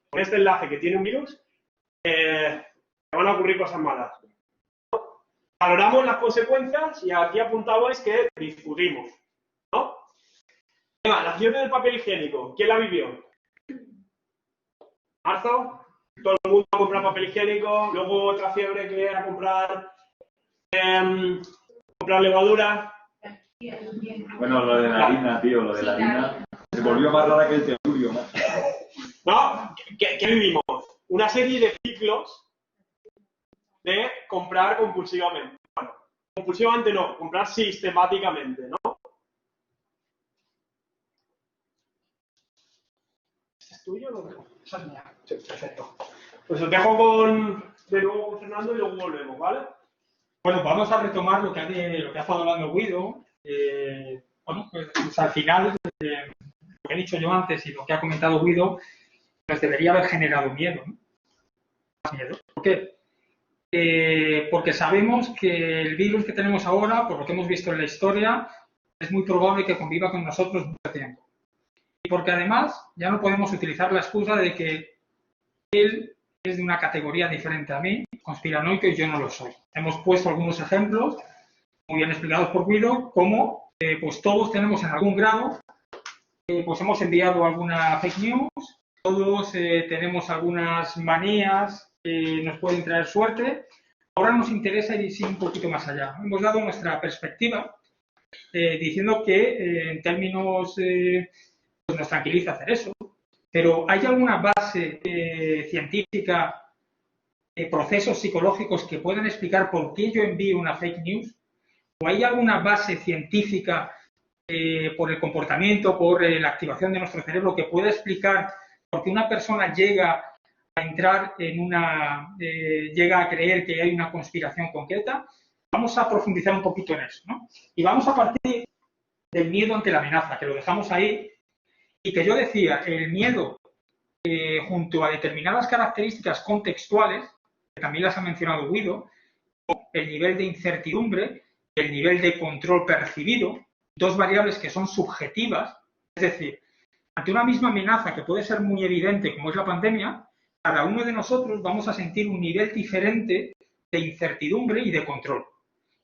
con este enlace que tiene un virus, te van a ocurrir cosas malas. Valoramos las consecuencias y aquí apuntabais que discutimos, ¿no? Venga, la fiebre del papel higiénico, ¿quién la vivió? ¿Marzo? todo el mundo compra papel higiénico, luego otra fiebre que era comprar levadura. Bueno, lo de la harina, tío, lo de la harina se volvió más rara que el telurio, ¿no? ¿No? ¿Qué vivimos? Una serie de ciclos de comprar compulsivamente. Bueno, compulsivamente no, comprar sistemáticamente, ¿no? ¿Este es tuyo o lo dejo? Esa es mía. Sí, perfecto. Pues os dejo de nuevo con Fernando y luego volvemos, ¿vale? Bueno, vamos a retomar lo que ha estado hablando Guido. Bueno, pues al final, lo que he dicho yo antes y lo que ha comentado Guido, pues debería haber generado miedo, ¿no? Más miedo. ¿Por qué? Porque sabemos que el virus que tenemos ahora, por lo que hemos visto en la historia, es muy probable que conviva con nosotros mucho tiempo. Y porque además ya no podemos utilizar la excusa de que él es de una categoría diferente a mí, conspiranoico, y yo no lo soy. Hemos puesto algunos ejemplos muy bien explicados por Guido, como pues todos tenemos en algún grado, pues hemos enviado alguna fake news, todos tenemos algunas manías que nos pueden traer suerte. Ahora nos interesa ir un poquito más allá. Hemos dado nuestra perspectiva diciendo que en términos pues nos tranquiliza hacer eso, pero ¿hay alguna base científica, procesos psicológicos que puedan explicar por qué yo envío una fake news? ¿O hay alguna base científica por el comportamiento, por la activación de nuestro cerebro que pueda explicar por qué una persona llega a entrar en llega a creer que hay una conspiración concreta? Vamos a profundizar un poquito en eso, ¿no? Y vamos a partir del miedo ante la amenaza, que lo dejamos ahí, y que yo decía, el miedo junto a determinadas características contextuales, que también las ha mencionado Guido, el nivel de incertidumbre, el nivel de control percibido, dos variables que son subjetivas, es decir, ante una misma amenaza que puede ser muy evidente como es la pandemia, cada uno de nosotros vamos a sentir un nivel diferente de incertidumbre y de control.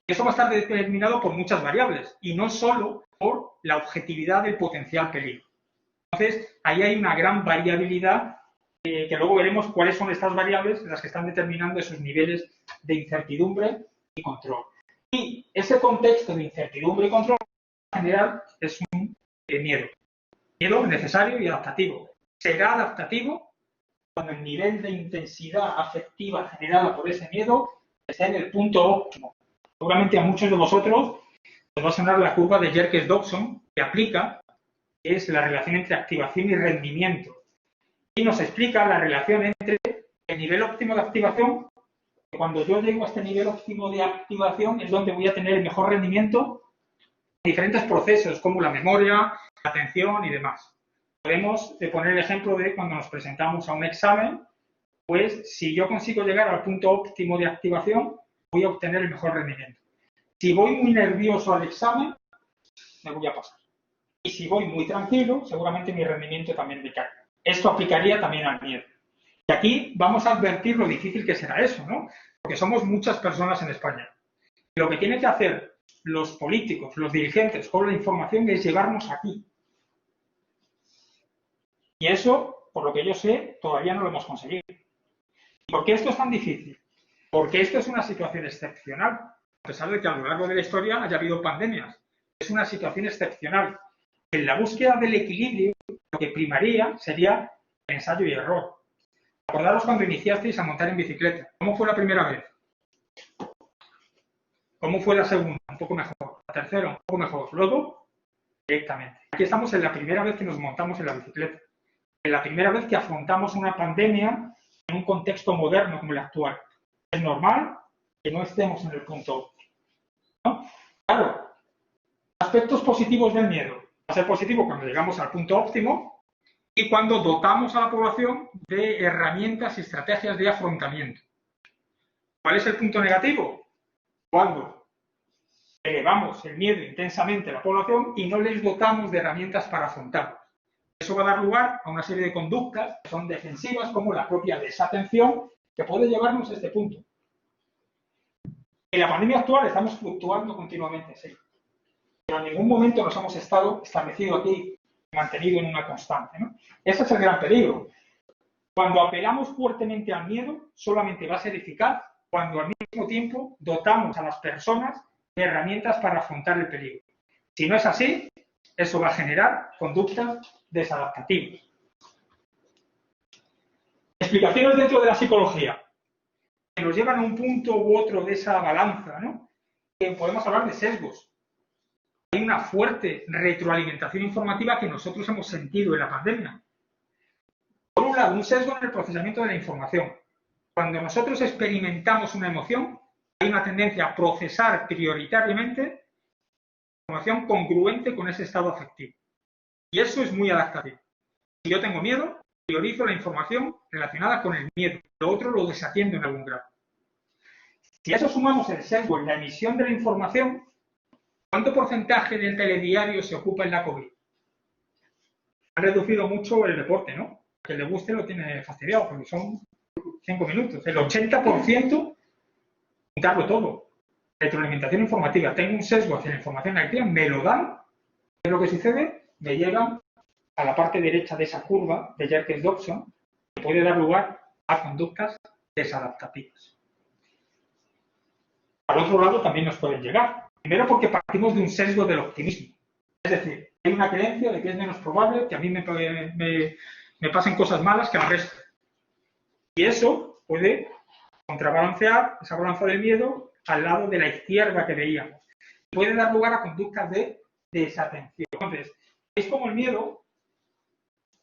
Eso va a estar determinado por muchas variables y no solo por la objetividad del potencial peligro. Entonces, ahí hay una gran variabilidad que luego veremos cuáles son estas variables las que están determinando esos niveles de incertidumbre y control. Y ese contexto de incertidumbre y control en general es un miedo. Miedo necesario y adaptativo. Será adaptativo cuando el nivel de intensidad afectiva generada por ese miedo esté en el punto óptimo. Seguramente a muchos de vosotros os va a sonar la curva de Yerkes-Dodson que aplica, que es la relación entre activación y rendimiento. Y nos explica la relación entre el nivel óptimo de activación, que cuando yo llego a este nivel óptimo de activación es donde voy a tener el mejor rendimiento en diferentes procesos, como la memoria, la atención y demás. Podemos poner el ejemplo de cuando nos presentamos a un examen, pues si yo consigo llegar al punto óptimo de activación, voy a obtener el mejor rendimiento. Si voy muy nervioso al examen, me voy a pasar. Y si voy muy tranquilo, seguramente mi rendimiento también decae. Esto aplicaría también al miedo. Y aquí vamos a advertir lo difícil que será eso, ¿no? Porque somos muchas personas en España. Lo que tienen que hacer los políticos, los dirigentes con la información es llevarnos aquí. Y eso, por lo que yo sé, todavía no lo hemos conseguido. ¿Por qué esto es tan difícil? Porque esto es una situación excepcional. A pesar de que a lo largo de la historia haya habido pandemias, es una situación excepcional. En la búsqueda del equilibrio, lo que primaría sería ensayo y error. Acordaros cuando iniciasteis a montar en bicicleta. ¿Cómo fue la primera vez? ¿Cómo fue la segunda? Un poco mejor. La tercera, un poco mejor. Luego, directamente. Aquí estamos en la primera vez que nos montamos en la bicicleta. En la primera vez que afrontamos una pandemia en un contexto moderno como el actual. Es normal que no estemos en el punto óptimo, ¿no? Claro, aspectos positivos del miedo. Va a ser positivo cuando llegamos al punto óptimo y cuando dotamos a la población de herramientas y estrategias de afrontamiento. ¿Cuál es el punto negativo? Cuando elevamos el miedo intensamente a la población y no les dotamos de herramientas para afrontarlo. Eso va a dar lugar a una serie de conductas que son defensivas, como la propia desatención, que puede llevarnos a este punto. En la pandemia actual estamos fluctuando continuamente, sí. Pero en ningún momento nos hemos estado establecido aquí, mantenido en una constante, ¿no? Ese es el gran peligro. Cuando apelamos fuertemente al miedo, solamente va a ser eficaz cuando al mismo tiempo dotamos a las personas de herramientas para afrontar el peligro. Si no es así, eso va a generar conductas desadaptativas. Explicaciones dentro de la psicología que nos llevan a un punto u otro de esa balanza, ¿no? Que podemos hablar de sesgos. Hay una fuerte retroalimentación informativa que nosotros hemos sentido en la pandemia. Por un lado, un sesgo en el procesamiento de la información. Cuando nosotros experimentamos una emoción, hay una tendencia a procesar prioritariamente información congruente con ese estado afectivo. Y eso es muy adaptativo. Si yo tengo miedo, priorizo la información relacionada con el miedo. Lo otro lo desatiendo en algún grado. Si a eso sumamos el sesgo en la emisión de la información, ¿cuánto porcentaje del telediario se ocupa en la COVID? Han reducido mucho el deporte, ¿no? Que le guste lo tiene fastidiado, porque son 5 minutos. El 80%, juntarlo todo. Retroalimentación informativa. Tengo un sesgo hacia la información activa, me lo dan. ¿Qué es lo que sucede? Me llevan a la parte derecha de esa curva de Jerkes-Dobson, que puede dar lugar a conductas desadaptativas. Al otro lado también nos pueden llegar. Primero porque partimos de un sesgo del optimismo. Es decir, hay una creencia de que es menos probable que a mí me pasen cosas malas que al resto. Y eso puede contrabalancear esa balanza del miedo al lado de la izquierda que veíamos. Puede dar lugar a conductas de desatención. Entonces, es como el miedo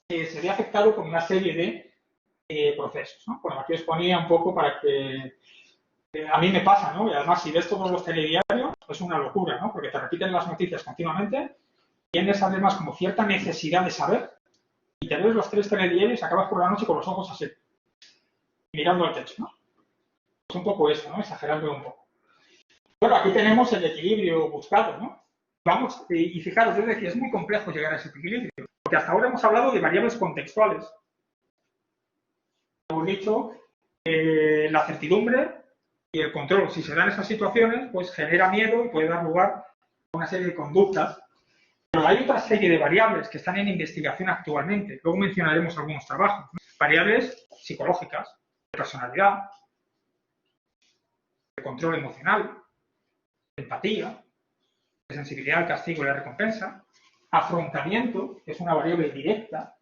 se ve afectado por una serie de procesos, ¿no? Bueno, aquí os ponía un poco para que a mí me pasa, ¿no? Y además, si ves todos los telediarios, es una locura, ¿no? Porque te repiten las noticias continuamente, tienes además como cierta necesidad de saber, y te ves los 3 telediarios y acabas por la noche con los ojos así, mirando al techo, ¿no? Es un poco eso, ¿no? Exagerando un poco. Bueno, aquí tenemos el equilibrio buscado, ¿no? Vamos, y fijaros, es decir, es muy complejo llegar a ese equilibrio, porque hasta ahora hemos hablado de variables contextuales. Hemos dicho la certidumbre y el control. Si se dan esas situaciones, pues genera miedo y puede dar lugar a una serie de conductas. Pero hay otra serie de variables que están en investigación actualmente. Luego mencionaremos algunos trabajos, ¿no? Variables psicológicas, de personalidad, de control emocional, de empatía, de sensibilidad al castigo y la recompensa, afrontamiento, que es una variable directa.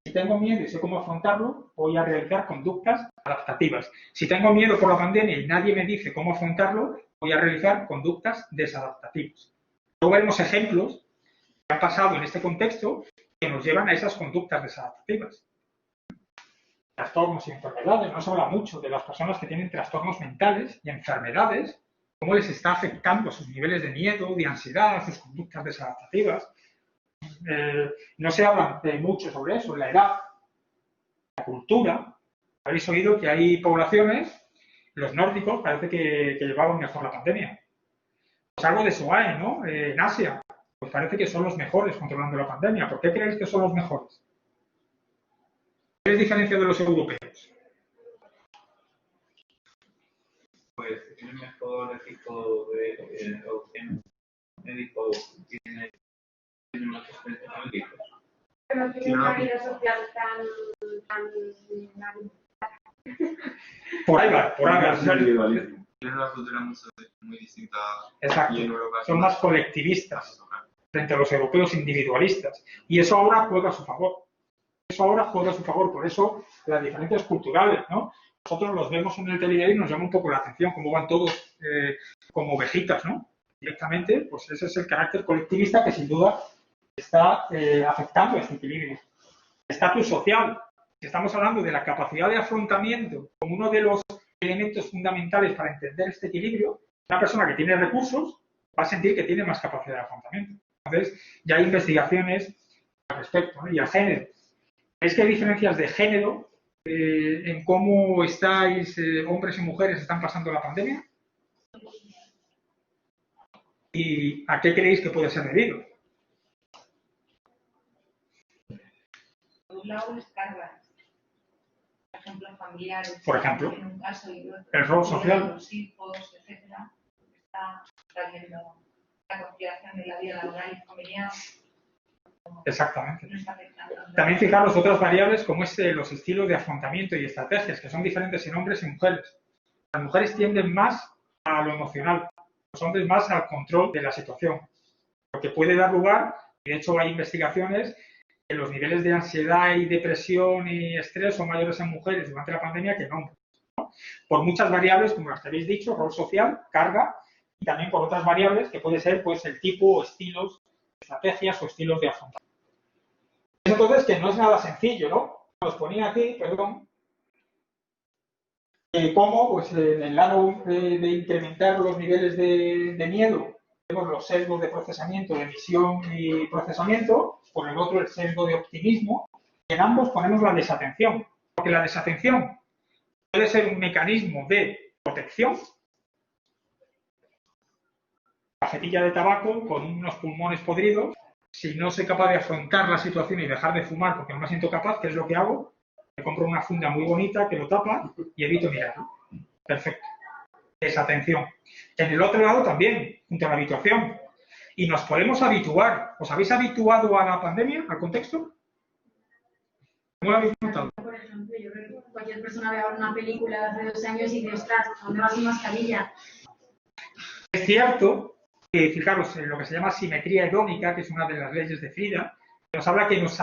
Si tengo miedo y sé cómo afrontarlo, voy a realizar conductas adaptativas. Si tengo miedo por la pandemia y nadie me dice cómo afrontarlo, voy a realizar conductas desadaptativas. Luego veremos ejemplos que han pasado en este contexto que nos llevan a esas conductas desadaptativas. Trastornos y enfermedades. No se habla mucho de las personas que tienen trastornos mentales y enfermedades, cómo les está afectando sus niveles de miedo, de ansiedad, sus conductas desadaptativas. No se habla mucho sobre eso, la edad, la cultura. Habéis oído que hay poblaciones, los nórdicos, parece que llevaban mejor la pandemia. Pues algo de SOAE, ¿no? En Asia, pues parece que son los mejores controlando la pandemia. ¿Por qué creéis que son los mejores? ¿Qué les diferencia de los europeos? Pues tiene mejor equipo de médico, tiene más experiencia médicos. Pero no tiene una vida social tan Por ahí va, por ahí va. Tiene una cultura muy distinta. Exacto. Y en Europa son más colectivistas frente a los europeos individualistas. Y eso ahora juega a su favor. Por eso las diferencias culturales, ¿no? Nosotros los vemos en el telediario y nos llama un poco la atención, cómo van todos como ovejitas, ¿no? Directamente, pues ese es el carácter colectivista que sin duda está afectando este equilibrio. Estatus social. Si estamos hablando de la capacidad de afrontamiento como uno de los elementos fundamentales para entender este equilibrio, una persona que tiene recursos va a sentir que tiene más capacidad de afrontamiento. Entonces, ya hay investigaciones al respecto, ¿no? Y el género. ¿Es que hay diferencias de género en cómo estáis, hombres y mujeres, están pasando la pandemia? ¿Y a qué creéis que puede ser debido? Por un lado, las cargas. Por ejemplo, familiares. Por ejemplo, en un caso y otro, el rol social. Los hijos, etcétera. Está trayendo la conciliación de la vida laboral y familiar. Exactamente. no está afectando. También fijaros otras variables como los estilos de afrontamiento y estrategias, que son diferentes en hombres y mujeres. Las mujeres tienden más a lo emocional, los hombres más al control de la situación, lo que puede dar lugar, y de hecho hay investigaciones, que los niveles de ansiedad y depresión y estrés son mayores en mujeres durante la pandemia que en hombres, ¿no? Por muchas variables, como las que habéis dicho, rol social, carga, y también por otras variables que puede ser pues el tipo o estilos, estrategias o estilos de afrontamiento. Entonces, que no es nada sencillo, ¿no? Os ponía aquí, perdón, cómo, pues en el lado de incrementar los niveles de miedo, tenemos los sesgos de procesamiento, de emisión y procesamiento, por el otro el sesgo de optimismo, y en ambos ponemos la desatención, porque la desatención puede ser un mecanismo de protección, cajetilla de tabaco con unos pulmones podridos. Si no soy capaz de afrontar la situación y dejar de fumar porque no me siento capaz, ¿qué es lo que hago? Me compro una funda muy bonita que lo tapa y evito mirarlo. Perfecto. Desatención. En el otro lado también, junto a la habituación. Y nos podemos habituar. ¿Os habéis habituado a la pandemia, al contexto? ¿Cómo lo habéis notado? Por ejemplo, yo creo que cualquier persona ve ahora una película de hace 2 años y dice, ostras, ¿a dónde va sin mascarilla? Es cierto que, fijaros, en lo que se llama simetría hedónica, que es una de las leyes de Frida, nos habla que nos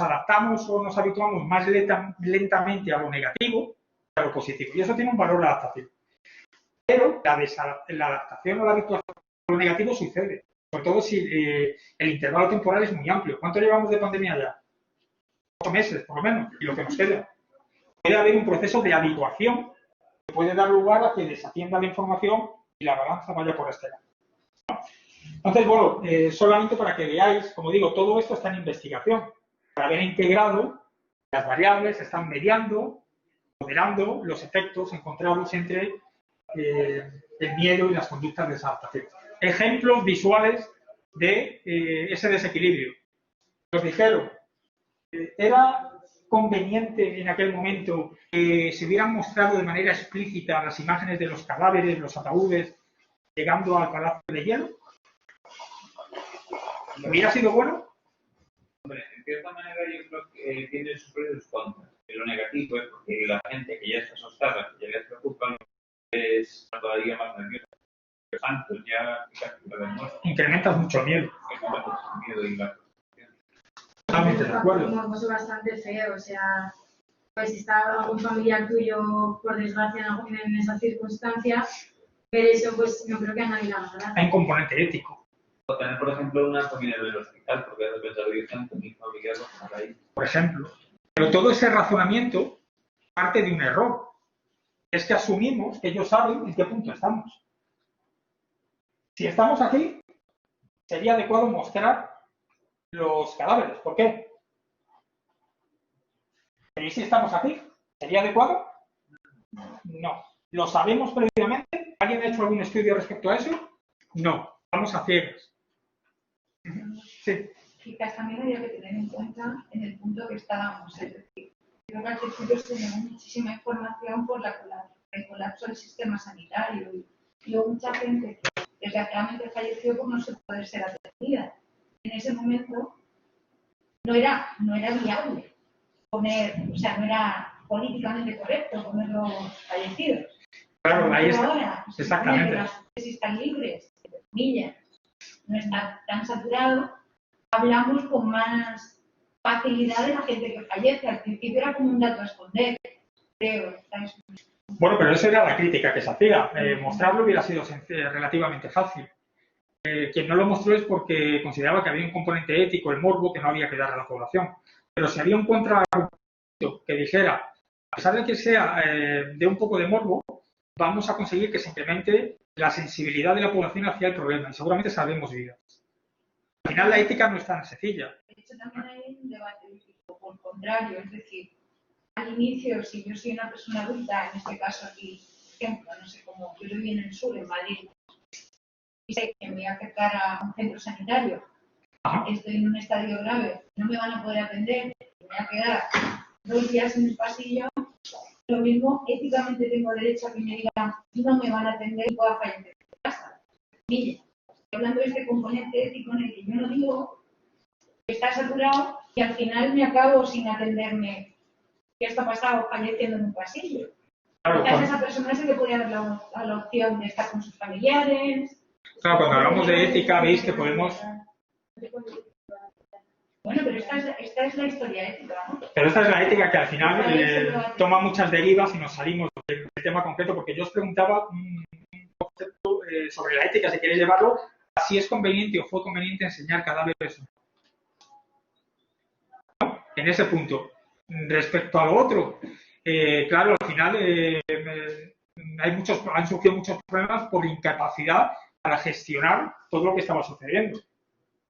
adaptamos o nos habituamos más lentamente a lo negativo que a lo positivo. Y eso tiene un valor adaptativo. Pero la adaptación o la habituación a lo negativo sucede. Sobre todo si el intervalo temporal es muy amplio. ¿Cuánto llevamos de pandemia ya? 8 meses, por lo menos, y lo que nos queda. Puede haber un proceso de habituación que puede dar lugar a que desatienda la información y la balanza vaya por este lado. Entonces, bueno, solamente para que veáis, como digo, todo esto está en investigación. Para haber integrado las variables, están mediando, moderando los efectos encontrados entre el miedo y las conductas desadaptativas. Ejemplos visuales de ese desequilibrio. Os dijeron, era conveniente en aquel momento que se hubieran mostrado de manera explícita las imágenes de los cadáveres, los ataúdes, llegando al Palacio de Hielo. ¿Hubiera sido bueno? Hombre, en cierta manera yo creo que tiene sus pros y sus contras. Lo negativo es porque la gente que ya está asustada, que ya les preocupa, es todavía más nerviosa. Los santos ya casi lo demuestran. Incrementas mucho el miedo. Incrementas el miedo y la... Totalmente de acuerdo. Un cosa bastante feo, o sea, pues si está algún familiar tuyo, por desgracia, en esa circunstancia, ver eso, pues no creo que a nadie le haga gracia. Hay un componente ético. O tener, por ejemplo, una familia en el hospital, porque de repente lo dicen que mi familiar va a estar ahí. Por ejemplo. Pero todo ese razonamiento parte de un error. Es que asumimos que ellos saben en qué punto estamos. Si estamos aquí, sería adecuado mostrar los cadáveres. ¿Por qué? ¿Pero y si estamos aquí? ¿Sería adecuado? No. ¿Lo sabemos previamente? ¿Alguien ha hecho algún estudio respecto a eso? No. Vamos a ciegas. Sí. Quizás también habría que tener en cuenta en el punto que estábamos. Es decir, creo que al principio tenemos muchísima información por el colapso del sistema sanitario y luego mucha gente que desgraciadamente falleció por no poder ser atendida. En ese momento no era viable poner, o sea, no era políticamente correcto poner los fallecidos. Claro, ahí está. Ahora, Exactamente. las UCIs están libres, entre comillas, no está tan saturado, hablamos con más facilidad de la gente que fallece. Al principio era como un dato a esconder, creo. Bueno, pero eso era la crítica que se hacía. Mostrarlo hubiera sido relativamente fácil. Quien no lo mostró es porque consideraba que había un componente ético, el morbo, que no había que dar a la población. Pero si había un contraargumento que dijera, a pesar de que sea de un poco de morbo, vamos a conseguir que se incremente la sensibilidad de la población hacia el problema. Y seguramente salvemos vidas. Al final la ética no es tan sencilla. De hecho, también hay un debate por el contrario, es decir, al inicio, si yo soy una persona adulta, en este caso aquí, por ejemplo, no sé cómo, yo vivo en el sur, en Madrid, y sé que me voy a acercar a un centro sanitario, estoy en un estadio grave, no me van a poder atender, me voy a quedar 2 días en el pasillo, lo mismo, éticamente tengo derecho a que me digan, no me van a atender y pueda fallecer en casa. Mire, estoy hablando de este componente ético en el que yo no digo está saturado y al final me acabo sin atenderme. ¿Qué está pasado? Falleciendo en un pasillo. Claro, Quizás esa persona sí que podría dar la opción de estar con sus familiares. claro, cuando hablamos de ética, veis que podemos... Bueno, pero esta es la historia ética, ¿no? Pero esta es la ética que al final toma muchas derivas y nos salimos del tema concreto, porque yo os preguntaba un concepto sobre la ética, si queréis llevarlo, si es conveniente o fue conveniente enseñar cadáveres. ¿No? En ese punto. Respecto a lo otro, claro, al final han surgido muchos problemas por incapacidad para gestionar todo lo que estaba sucediendo.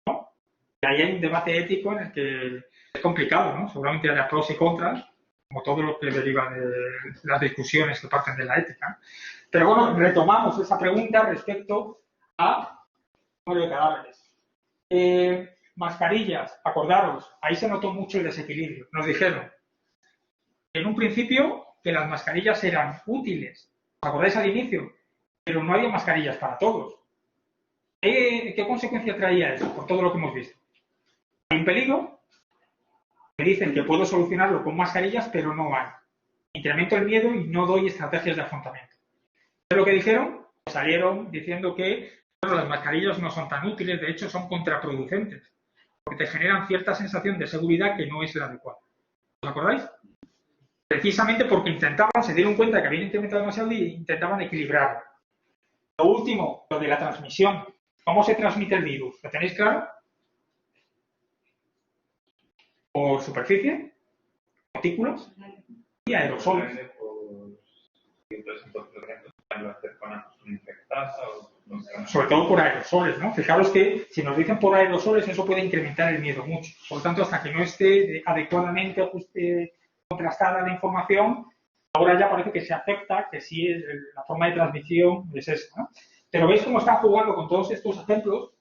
¿No? Y ahí hay un debate ético en el que es complicado, ¿no? Seguramente haya pros y contras, como todo lo que deriva de las discusiones que parten de la ética. Pero bueno, retomamos esa pregunta respecto a número de cadáveres. Mascarillas, acordaros, ahí se notó mucho el desequilibrio. Nos dijeron, en un principio, que las mascarillas eran útiles. ¿Os acordáis al inicio? Pero no había mascarillas para todos. ¿Qué consecuencia traía eso por todo lo que hemos visto? Hay un peligro. Me dicen que puedo solucionarlo con mascarillas, pero no hay. Incremento el miedo y no doy estrategias de afrontamiento. ¿Qué es lo que dijeron? Salieron diciendo que bueno, las mascarillas no son tan útiles, de hecho son contraproducentes, porque te generan cierta sensación de seguridad que no es la adecuada. ¿Os acordáis? Precisamente porque se dieron cuenta que habían incrementado demasiado y intentaban equilibrarlo. Lo último, lo de la transmisión. ¿Cómo se transmite el virus? ¿Lo tenéis claro? ¿Por superficie? ¿Partículas? Y aerosoles. Sobre todo por aerosoles, ¿no? Fijaros que si nos dicen por aerosoles, eso puede incrementar el miedo mucho. Por lo tanto, hasta que no esté adecuadamente contrastada la información, ahora ya parece que se acepta que sí la forma de transmisión es esa, ¿no? Pero veis cómo están jugando con todos estos ejemplos,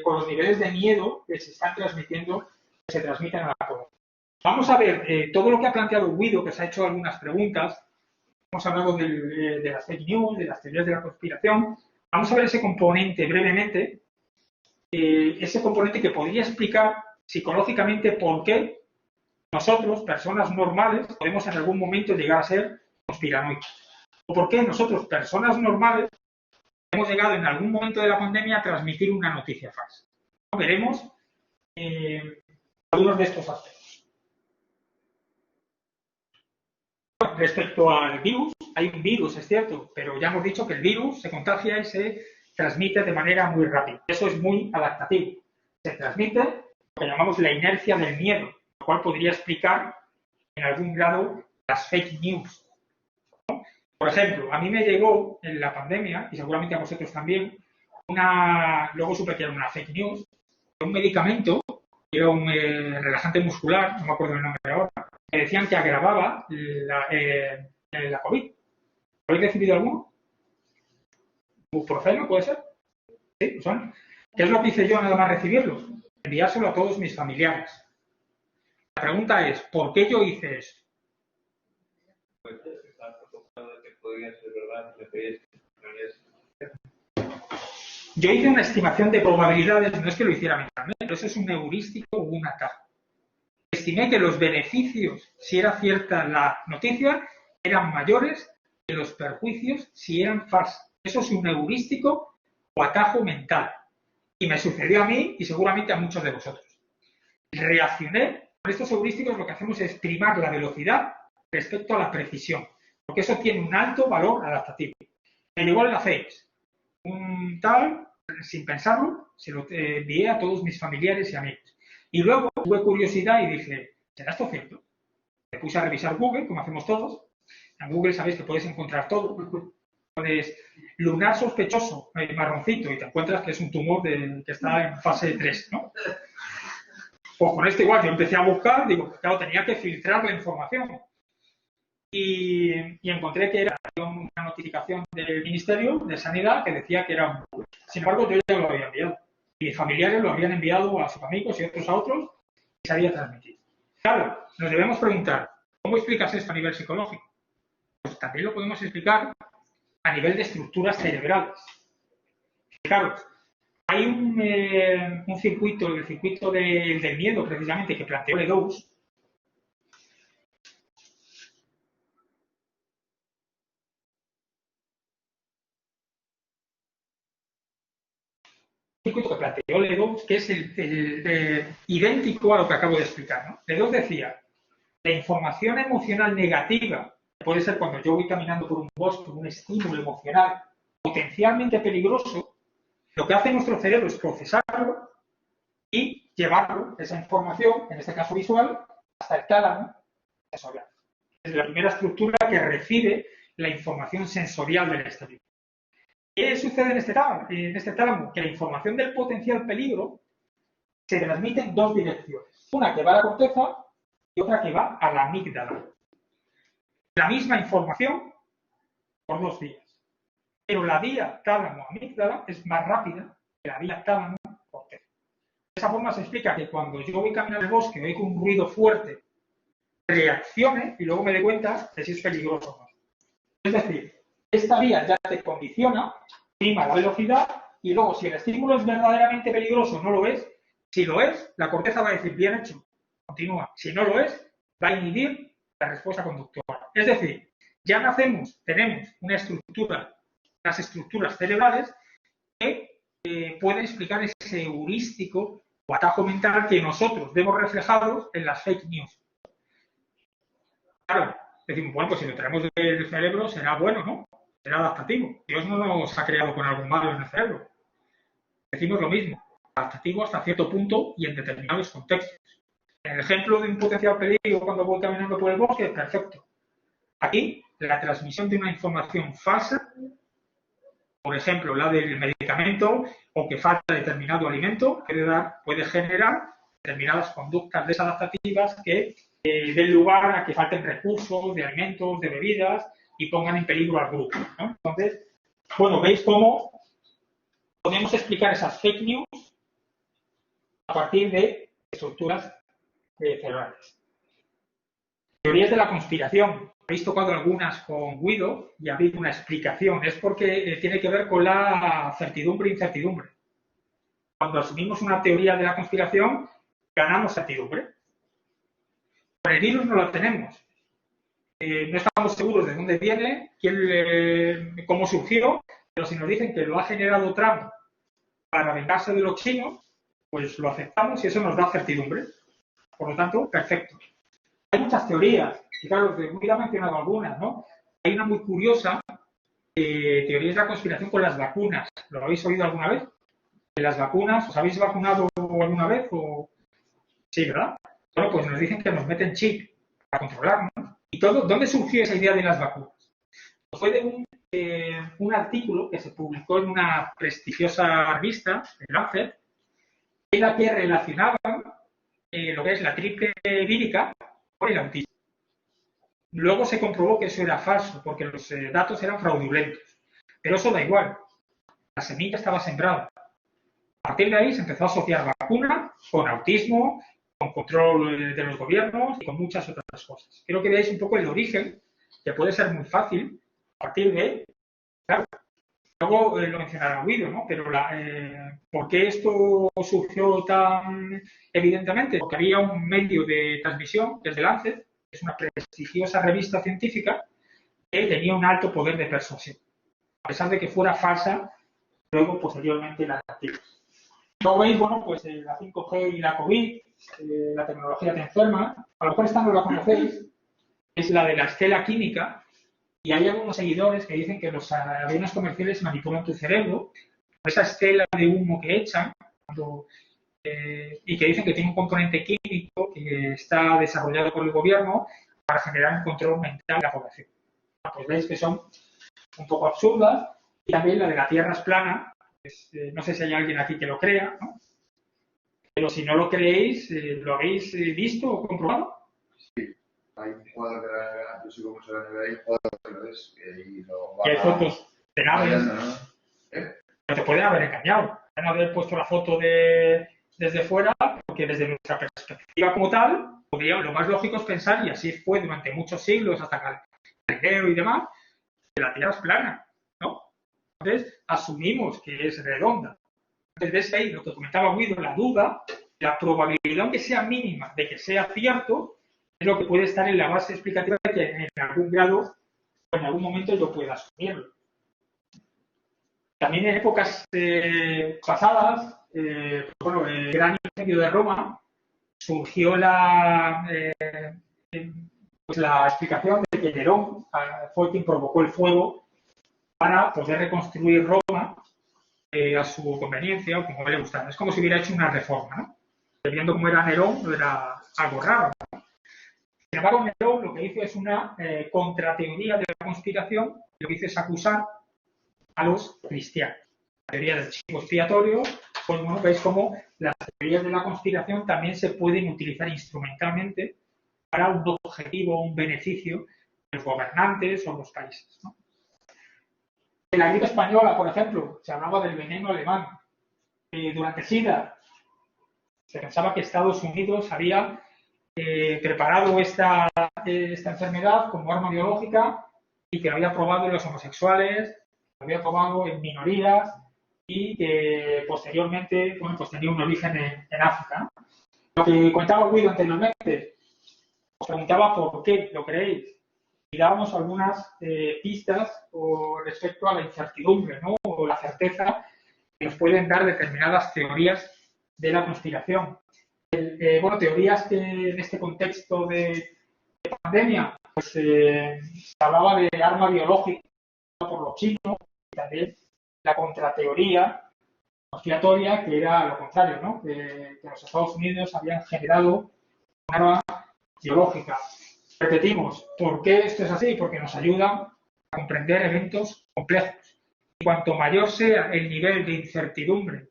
con los niveles de miedo que se están transmitiendo, que se transmiten a la población. Vamos a ver todo lo que ha planteado Guido, que se ha hecho algunas preguntas. Hemos hablado de las fake news, de las teorías de la conspiración. Vamos a ver ese componente brevemente, ese componente que podría explicar psicológicamente por qué nosotros, personas normales, podemos en algún momento llegar a ser conspiranoicos. O por qué nosotros, personas normales, hemos llegado en algún momento de la pandemia a transmitir una noticia falsa. Veremos algunos de estos aspectos. Respecto al virus, hay un virus, es cierto, pero ya hemos dicho que el virus se contagia y se transmite de manera muy rápida. Eso es muy adaptativo. Se transmite lo que llamamos la inercia del miedo, lo cual podría explicar en algún grado las fake news. ¿No? Por ejemplo, a mí me llegó en la pandemia, y seguramente a vosotros también, luego supe que era una fake news, un medicamento, que era un relajante muscular, no me acuerdo el nombre ahora, que decían que agravaba la COVID. ¿Habéis recibido alguno? ¿Ibuprofeno puede ser? Sí, ¿son? ¿Qué es lo que hice yo nada más recibirlo? Enviárselo a todos mis familiares. La pregunta es, ¿por qué yo hice eso? Yo hice una estimación de probabilidades, no es que lo hiciera mentalmente, pero eso es un heurístico o un atajo. Estimé que los beneficios, si era cierta la noticia, eran mayores que los perjuicios si eran falsas. Eso es un heurístico o atajo mental. Y me sucedió a mí y seguramente a muchos de vosotros. Reaccioné. Con estos heurísticos lo que hacemos es primar la velocidad respecto a la precisión, porque eso tiene un alto valor adaptativo. Me llegó el FACE. Un tal, sin pensarlo, se lo envié a todos mis familiares y amigos. Y luego tuve curiosidad y dije, ¿será esto cierto? Me puse a revisar Google, como hacemos todos. En Google sabéis que puedes encontrar todo. Pones lunar sospechoso, marroncito, y te encuentras que es un tumor que está en fase 3, ¿no? Pues con esto igual, yo empecé a buscar, digo, claro, tenía que filtrar la información. Y encontré que era una notificación del Ministerio de Sanidad que decía que era un virus. Sin embargo, yo ya lo había enviado. Y mis familiares lo habían enviado a sus amigos y otros a otros y se había transmitido. Claro, nos debemos preguntar, ¿cómo explicas esto a nivel psicológico? Pues también lo podemos explicar a nivel de estructuras cerebrales. Fijaros, Hay un circuito, el circuito del miedo, precisamente, que planteó Ledoux. Circuito que planteó Ledoux, que es idéntico a lo que acabo de explicar, ¿no? Ledoux decía, la información emocional negativa, puede ser cuando yo voy caminando por un bosque, un estímulo emocional potencialmente peligroso, lo que hace nuestro cerebro es procesarlo y llevarlo, esa información, en este caso visual, hasta el tálamo sensorial. Es la primera estructura que recibe la información sensorial del exterior. ¿Qué sucede en este tálamo? Que la información del potencial peligro se transmite en dos direcciones. Una que va a la corteza y otra que va a la amígdala. La misma información por dos vías. Pero la vía tálamo-amígdala es más rápida que la vía tálamo-corteza. De esa forma se explica que cuando yo voy caminando en el bosque, oigo un ruido fuerte, reaccione y luego me dé cuenta de si es peligroso o no. Es decir, esta vía ya te condiciona, prima la velocidad y luego si el estímulo es verdaderamente peligroso no lo es, si lo es, la corteza va a decir bien hecho, continúa. Si no lo es, va a inhibir la respuesta conductora. Es decir, ya tenemos una estructura, las estructuras cerebrales que pueden explicar ese heurístico o atajo mental que nosotros vemos reflejados en las fake news. Claro, decimos, bueno, pues si lo tenemos del cerebro será bueno, ¿no? Será adaptativo. Dios no nos ha creado con algo malo en el cerebro. Decimos lo mismo, adaptativo hasta cierto punto y en determinados contextos. En el ejemplo de un potencial peligro cuando voy caminando por el bosque, perfecto. Aquí, la transmisión de una información falsa, por ejemplo, la del medicamento o que falta determinado alimento, puede generar determinadas conductas desadaptativas que den lugar a que falten recursos de alimentos, de bebidas y pongan en peligro al grupo, ¿no? Entonces, bueno, veis cómo podemos explicar esas fake news a partir de estructuras cerebrales. Teorías de la conspiración. Habéis tocado algunas con Guido y habéis una explicación. Es porque tiene que ver con la certidumbre e incertidumbre. Cuando asumimos una teoría de la conspiración, ganamos certidumbre. Con el virus no lo tenemos. No estamos seguros de dónde viene, cómo surgió, pero si nos dicen que lo ha generado Trump para vengarse de los chinos, pues lo aceptamos y eso nos da certidumbre. Por lo tanto, perfecto. Hay muchas teorías, y claro, Guido ha mencionado algunas, ¿no? Hay una muy curiosa, teoría de la conspiración con las vacunas. ¿Lo habéis oído alguna vez? ¿De las vacunas? ¿Os habéis vacunado alguna vez? Sí, ¿verdad? Bueno, pues nos dicen que nos meten chip para controlarnos. ¿Y dónde surgió esa idea de las vacunas? Pues fue de un artículo que se publicó en una prestigiosa revista, el Lancet, en la que relacionaban lo que es la triple vírica con el autismo. Luego se comprobó que eso era falso, porque los datos eran fraudulentos. Pero eso da igual. La semilla estaba sembrada. A partir de ahí se empezó a asociar vacuna con autismo, con control de los gobiernos y con muchas otras cosas. Quiero que veáis un poco el origen, que puede ser muy fácil, a partir de, claro, luego lo mencionará Guido, ¿no? Pero ¿por qué esto surgió tan evidentemente? Porque había un medio de transmisión, que es The Lancet, que es una prestigiosa revista científica, que tenía un alto poder de persuasión. A pesar de que fuera falsa, luego posteriormente la activó. Como veis, bueno, pues la 5G y la COVID, la tecnología te enferma. A lo mejor esta no la conocéis, es la de la estela química. Y hay algunos seguidores que dicen que los aviones comerciales manipulan tu cerebro, esa estela de humo que echan, y que dicen que tiene un componente químico que está desarrollado por el gobierno para generar un control mental de la población. Pues veis que son un poco absurdas. Y también la de la Tierra es plana. No sé si hay alguien aquí que lo crea, ¿no? Pero si no lo creéis, ¿lo habéis visto o comprobado? Sí, hay un cuadro que yo sé cómo se ve ahí, un cuadro que lo ves, y lo va. Y hay fotos de naves. ¿No? Pero te pueden haber engañado. Pueden haber puesto la foto desde fuera, porque desde nuestra perspectiva como tal, lo más lógico es pensar, y así fue durante muchos siglos, hasta Galileo y demás, que la Tierra es plana, ¿no? Entonces, asumimos que es redonda. Entonces, ahí lo que comentaba Guido, la duda, la probabilidad, aunque sea mínima, de que sea cierto, es lo que puede estar en la base explicativa de que en algún grado o en algún momento yo pueda asumirlo. También en épocas pasadas, bueno, en el gran incendio de Roma, surgió pues la explicación de que Nerón fue quien provocó el fuego para poder reconstruir Roma a su conveniencia o como le gustara. Es como si hubiera hecho una reforma, ¿no? Viendo cómo era Nerón, no era algo raro, ¿no? Sin embargo, Nerón lo que hizo es una contrateoría de la conspiración, y lo que hizo es acusar a los cristianos. La teoría del chivo expiatorio, pues bueno, veis cómo las teorías de la conspiración también se pueden utilizar instrumentalmente para un objetivo o un beneficio de los gobernantes o los países, ¿no? En la gripe española, por ejemplo, se hablaba del veneno alemán. Durante SIDA, se pensaba que Estados Unidos había preparado esta enfermedad como arma biológica y que lo había probado en los homosexuales, lo había probado en minorías y que posteriormente, bueno, pues tenía un origen en África, ¿no? Lo que comentaba Guido anteriormente, os preguntaba por qué lo creéis y dábamos algunas pistas respecto a la incertidumbre, ¿no? O la certeza que nos pueden dar determinadas teorías de la conspiración. Bueno, teorías que en este contexto de pandemia, pues se hablaba de arma biológica por los chinos y también la contrateoría conspiratoria, que era lo contrario, ¿no? Que los Estados Unidos habían generado un arma biológica. Repetimos, ¿por qué esto es así? Porque nos ayuda a comprender eventos complejos. Y cuanto mayor sea el nivel de incertidumbre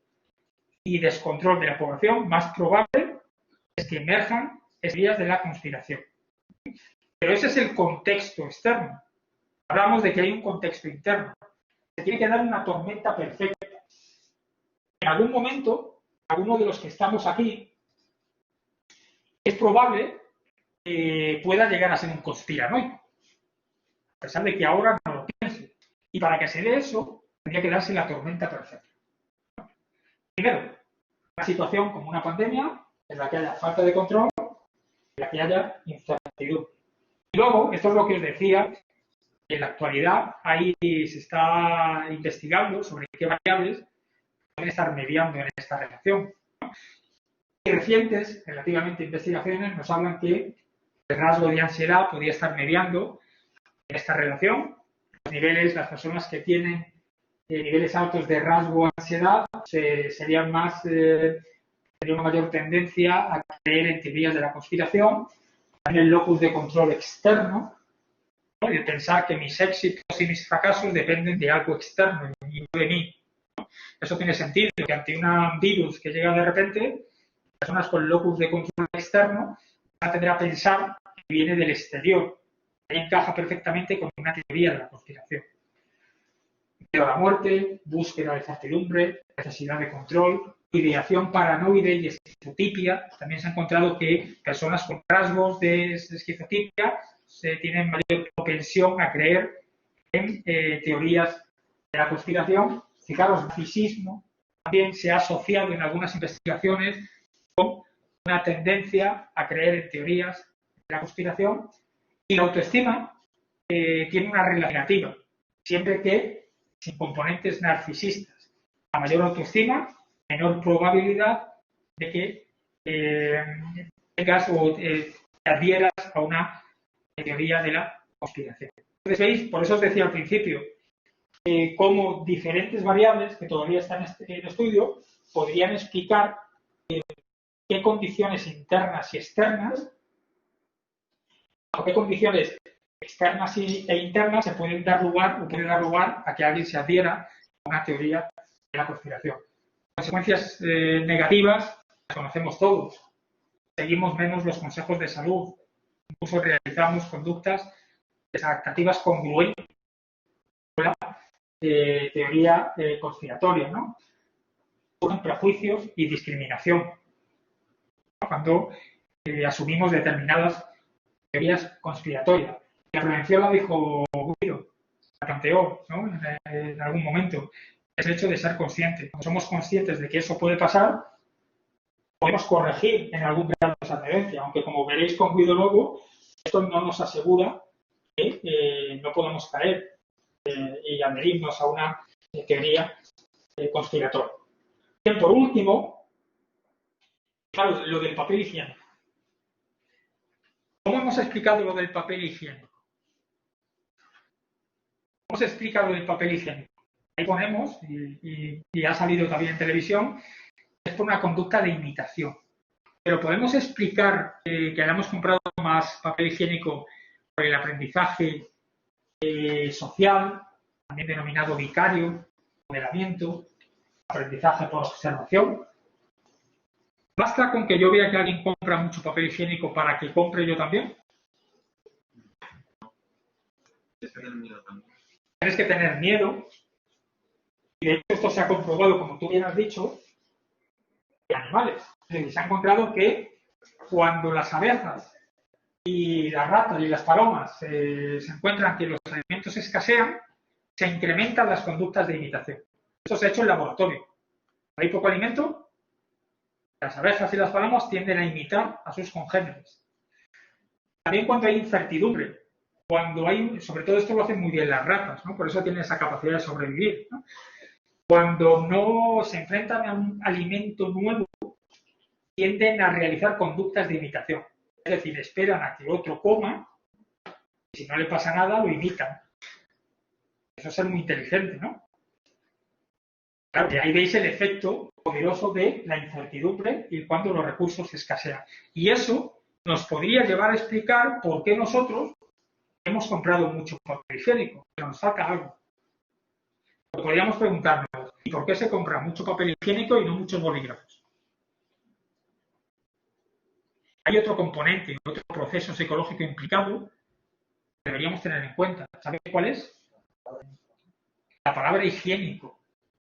y descontrol de la población, más probable es que emerjan teorías de la conspiración. Pero ese es el contexto externo. Hablamos de que hay un contexto interno. Se tiene que dar una tormenta perfecta. En algún momento, alguno de los que estamos aquí, es probable que pueda llegar a ser un conspiranoico, a pesar de que ahora no lo piense. Y para que se dé eso, tendría que darse la tormenta perfecta. Primero, una situación como una pandemia, en la que haya falta de control, en la que haya incertidumbre. Y luego, esto es lo que os decía, en la actualidad ahí se está investigando sobre qué variables pueden estar mediando en esta relación. Y recientes, relativamente, investigaciones nos hablan que el rasgo de ansiedad podría estar mediando en esta relación. Los niveles, las personas que tienen niveles altos de rasgo de ansiedad serían más, sería una mayor tendencia a creer en teorías de la conspiración. También el locus de control externo, ¿no? Y el pensar que mis éxitos y mis fracasos dependen de algo externo y no de mí. Eso tiene sentido, que ante un virus que llega de repente, personas con locus de control externo van a tender a pensar que viene del exterior. Ahí encaja perfectamente con una teoría de la conspiración. Miedo a la muerte, búsqueda de certidumbre, necesidad de control, ideación paranoide y esquizotipia. También se ha encontrado que personas con rasgos de esquizotipia tienen mayor propensión a creer en teorías de la conspiración. Fijaros, el narcisismo también se ha asociado en algunas investigaciones con una tendencia a creer en teorías de la conspiración. Y la autoestima tiene una relación negativa, siempre que sin componentes narcisistas. A mayor autoestima, menor probabilidad de que tengas o te adhieras a una teoría de la conspiración. Entonces, ¿veis? Por eso os decía al principio, cómo diferentes variables que todavía están en estudio podrían explicar qué condiciones internas y externas, o qué condiciones externas e internas se pueden dar lugar o pueden dar lugar a que alguien se adhiera a una teoría de la conspiración. Consecuencias negativas las conocemos todos. Seguimos menos los consejos de salud. Incluso realizamos conductas desadaptativas congruentes con la teoría conspiratoria, ¿no? Son prejuicios y discriminación. Cuando asumimos determinadas teorías conspiratorias. La prevención la dijo Guido, la planteó, ¿no? En algún momento. es el hecho de ser consciente. Cuando somos conscientes de que eso puede pasar, podemos corregir en algún grado esa tendencia, aunque como veréis con Guido luego, esto no nos asegura que no podamos caer y adherirnos a una teoría conspiratoria. Bien, por último, claro, lo del papel higiénico. ¿Cómo hemos explicado lo del papel higiénico? ¿Cómo se explica lo del papel higiénico? Ahí ponemos, y ha salido también en televisión, es por una conducta de imitación. Pero podemos explicar que hayamos comprado más papel higiénico por el aprendizaje social, también denominado vicario, modelamiento, aprendizaje por observación. ¿Basta con que yo vea que alguien compra mucho papel higiénico para que compre yo también? Tienes que tener miedo. Y de hecho esto se ha comprobado, como tú bien has dicho, de animales. Es decir, se ha encontrado que cuando las abejas y las ratas y las palomas se encuentran que los alimentos escasean, se incrementan las conductas de imitación. Eso se ha hecho en laboratorio. Hay poco alimento, las abejas y las palomas tienden a imitar a sus congéneres. También cuando hay incertidumbre, cuando hay, sobre todo esto lo hacen muy bien las ratas, ¿no? Por eso tienen esa capacidad de sobrevivir, ¿no? Cuando no se enfrentan a un alimento nuevo, tienden a realizar conductas de imitación. Es decir, esperan a que otro coma, y si no le pasa nada, lo imitan. Eso es ser muy inteligente, ¿no? Claro, que ahí veis el efecto poderoso de la incertidumbre y cuando los recursos escasean. Y eso nos podría llevar a explicar por qué nosotros hemos comprado mucho papel higiénico, pero nos falta algo. Podríamos preguntarnos, ¿y por qué se compra mucho papel higiénico y no muchos bolígrafos? Hay otro componente, otro proceso psicológico implicado que deberíamos tener en cuenta. ¿Sabéis cuál es? La palabra higiénico.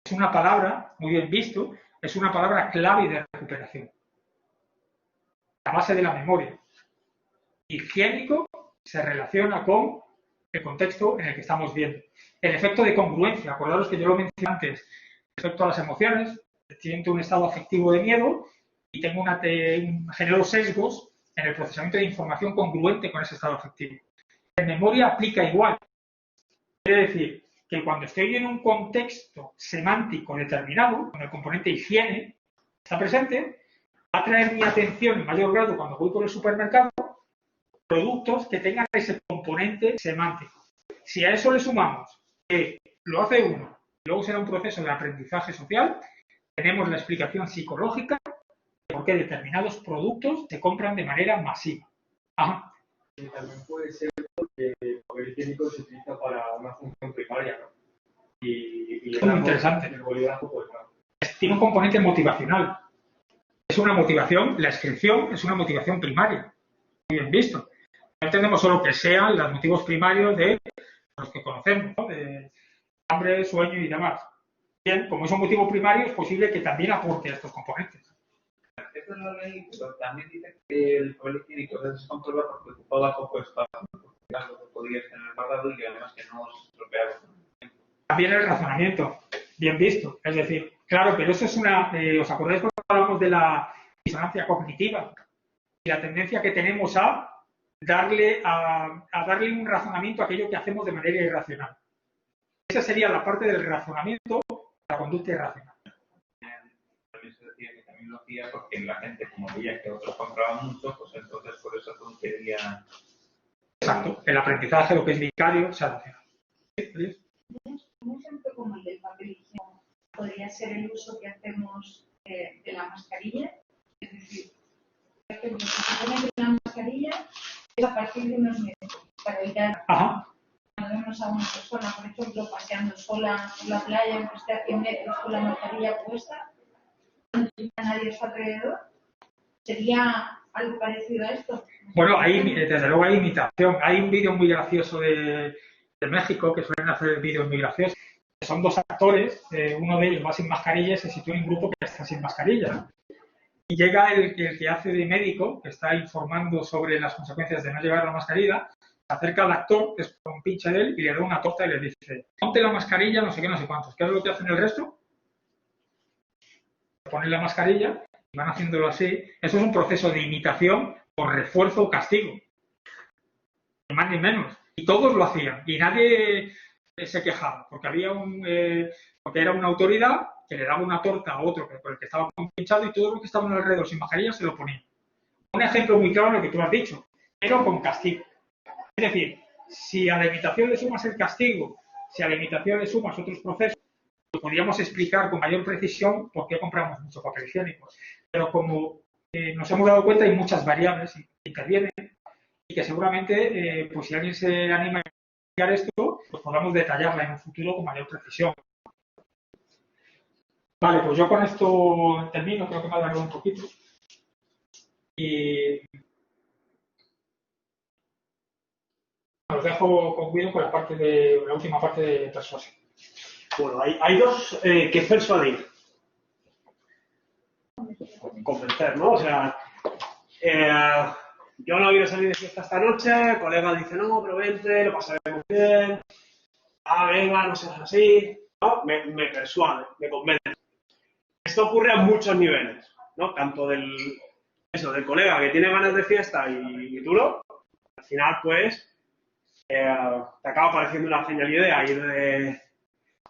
Es una palabra, muy bien visto, es una palabra clave de recuperación. La base de la memoria. Higiénico se relaciona con el contexto en el que estamos viendo. El efecto de congruencia, acordaros que yo lo mencioné antes, respecto a las emociones, siento un estado afectivo de miedo y tengo genero sesgos en el procesamiento de información congruente con ese estado afectivo. En memoria aplica igual. Quiere decir que cuando estoy en un contexto semántico determinado, con el componente higiene está presente, va a atraer mi atención en mayor grado cuando voy por el supermercado productos que tengan ese componente semántico. Si a eso le sumamos que lo hace uno, luego será un proceso de aprendizaje social, tenemos la explicación psicológica de por qué determinados productos se compran de manera masiva. Ajá. Y también puede ser porque el papel higiénico se utiliza para una función primaria, ¿no? Y es muy interesante. El bolígrafo, pues no. Tiene un componente motivacional. Es una motivación, la inscripción es una motivación primaria. Muy bien visto. No entendemos solo que sean los motivos primarios de los que conocemos, ¿no? De hambre, sueño y demás. Bien, como es un motivo primario, es posible que también aporte a estos componentes. Esto no lo leí, pero también dice que el papel higiénico se descontrola porque ocupaba poco espacio, porque era lo que podías tener guardado y además que no se estropeaba. También el razonamiento, bien visto. Es decir, claro, pero eso es una... ¿os acordáis cuando hablamos de la disonancia cognitiva? Y la tendencia que tenemos a darle un razonamiento a aquello que hacemos de manera irracional. Esa sería la parte del razonamiento, la conducta irracional. También se decía que también lo hacía porque la gente, como veía que otros compraban mucho, pues entonces por eso quería... Exacto, el aprendizaje, lo que es vicario, se relaciona. ¿Sí? Un ejemplo como el del papel higiénico podría ser el uso que hacemos de la mascarilla. Es decir, por ejemplo, si se pone la mascarilla es a partir de unos meses para evitar cuando vemos a una persona, por ejemplo, paseando sola por la playa, aunque esté a 100 metros con la mascarilla puesta, no tiene a nadie a su alrededor. ¿Sería algo parecido a esto? Bueno, desde luego hay imitación. Hay un vídeo muy gracioso de México, que suelen hacer vídeos muy graciosos. Son dos actores, uno de ellos va sin mascarilla y se sitúa en un grupo que está sin mascarilla, ¿no? Y llega el que hace de médico, que está informando sobre las consecuencias de no llevar la mascarilla, se acerca al actor, que es un pinche de él, y le da una torta y le dice, ponte la mascarilla, no sé qué, no sé cuántos. ¿Qué es lo que hacen el resto? Ponen la mascarilla y van haciéndolo así. Eso es un proceso de imitación por refuerzo o castigo. Ni más ni menos. Y todos lo hacían. Y nadie se quejaba, porque había porque era una autoridad que le daba una torta a otro por el que estaba pinchado y todos los que estaban alrededor sin mascarilla se lo ponían. Un ejemplo muy claro en lo que tú has dicho, pero con castigo. Es decir, si a la imitación le sumas el castigo, si a la imitación le sumas otros procesos, pues podríamos explicar con mayor precisión por qué compramos mucho papel higiénico. Pero como nos hemos dado cuenta, hay muchas variables que intervienen y que seguramente, pues si alguien se anima a explicar esto, pues podamos detallarla en un futuro con mayor precisión. Vale, pues yo con esto termino, creo que me ha alargado un poquito. Y os dejo con Guido con la última parte de persuasión. Bueno, hay dos que es persuadir. Convencer, ¿no? O sea, yo no quiero salir de fiesta esta noche, el colega dice, no, pero vente, lo pasaremos bien. Venga, no seas así. ¿No? Me persuade, me convence. Esto ocurre a muchos niveles, ¿no? Tanto del colega que tiene ganas de fiesta y tú no. Al final, pues, te acaba pareciendo una genial idea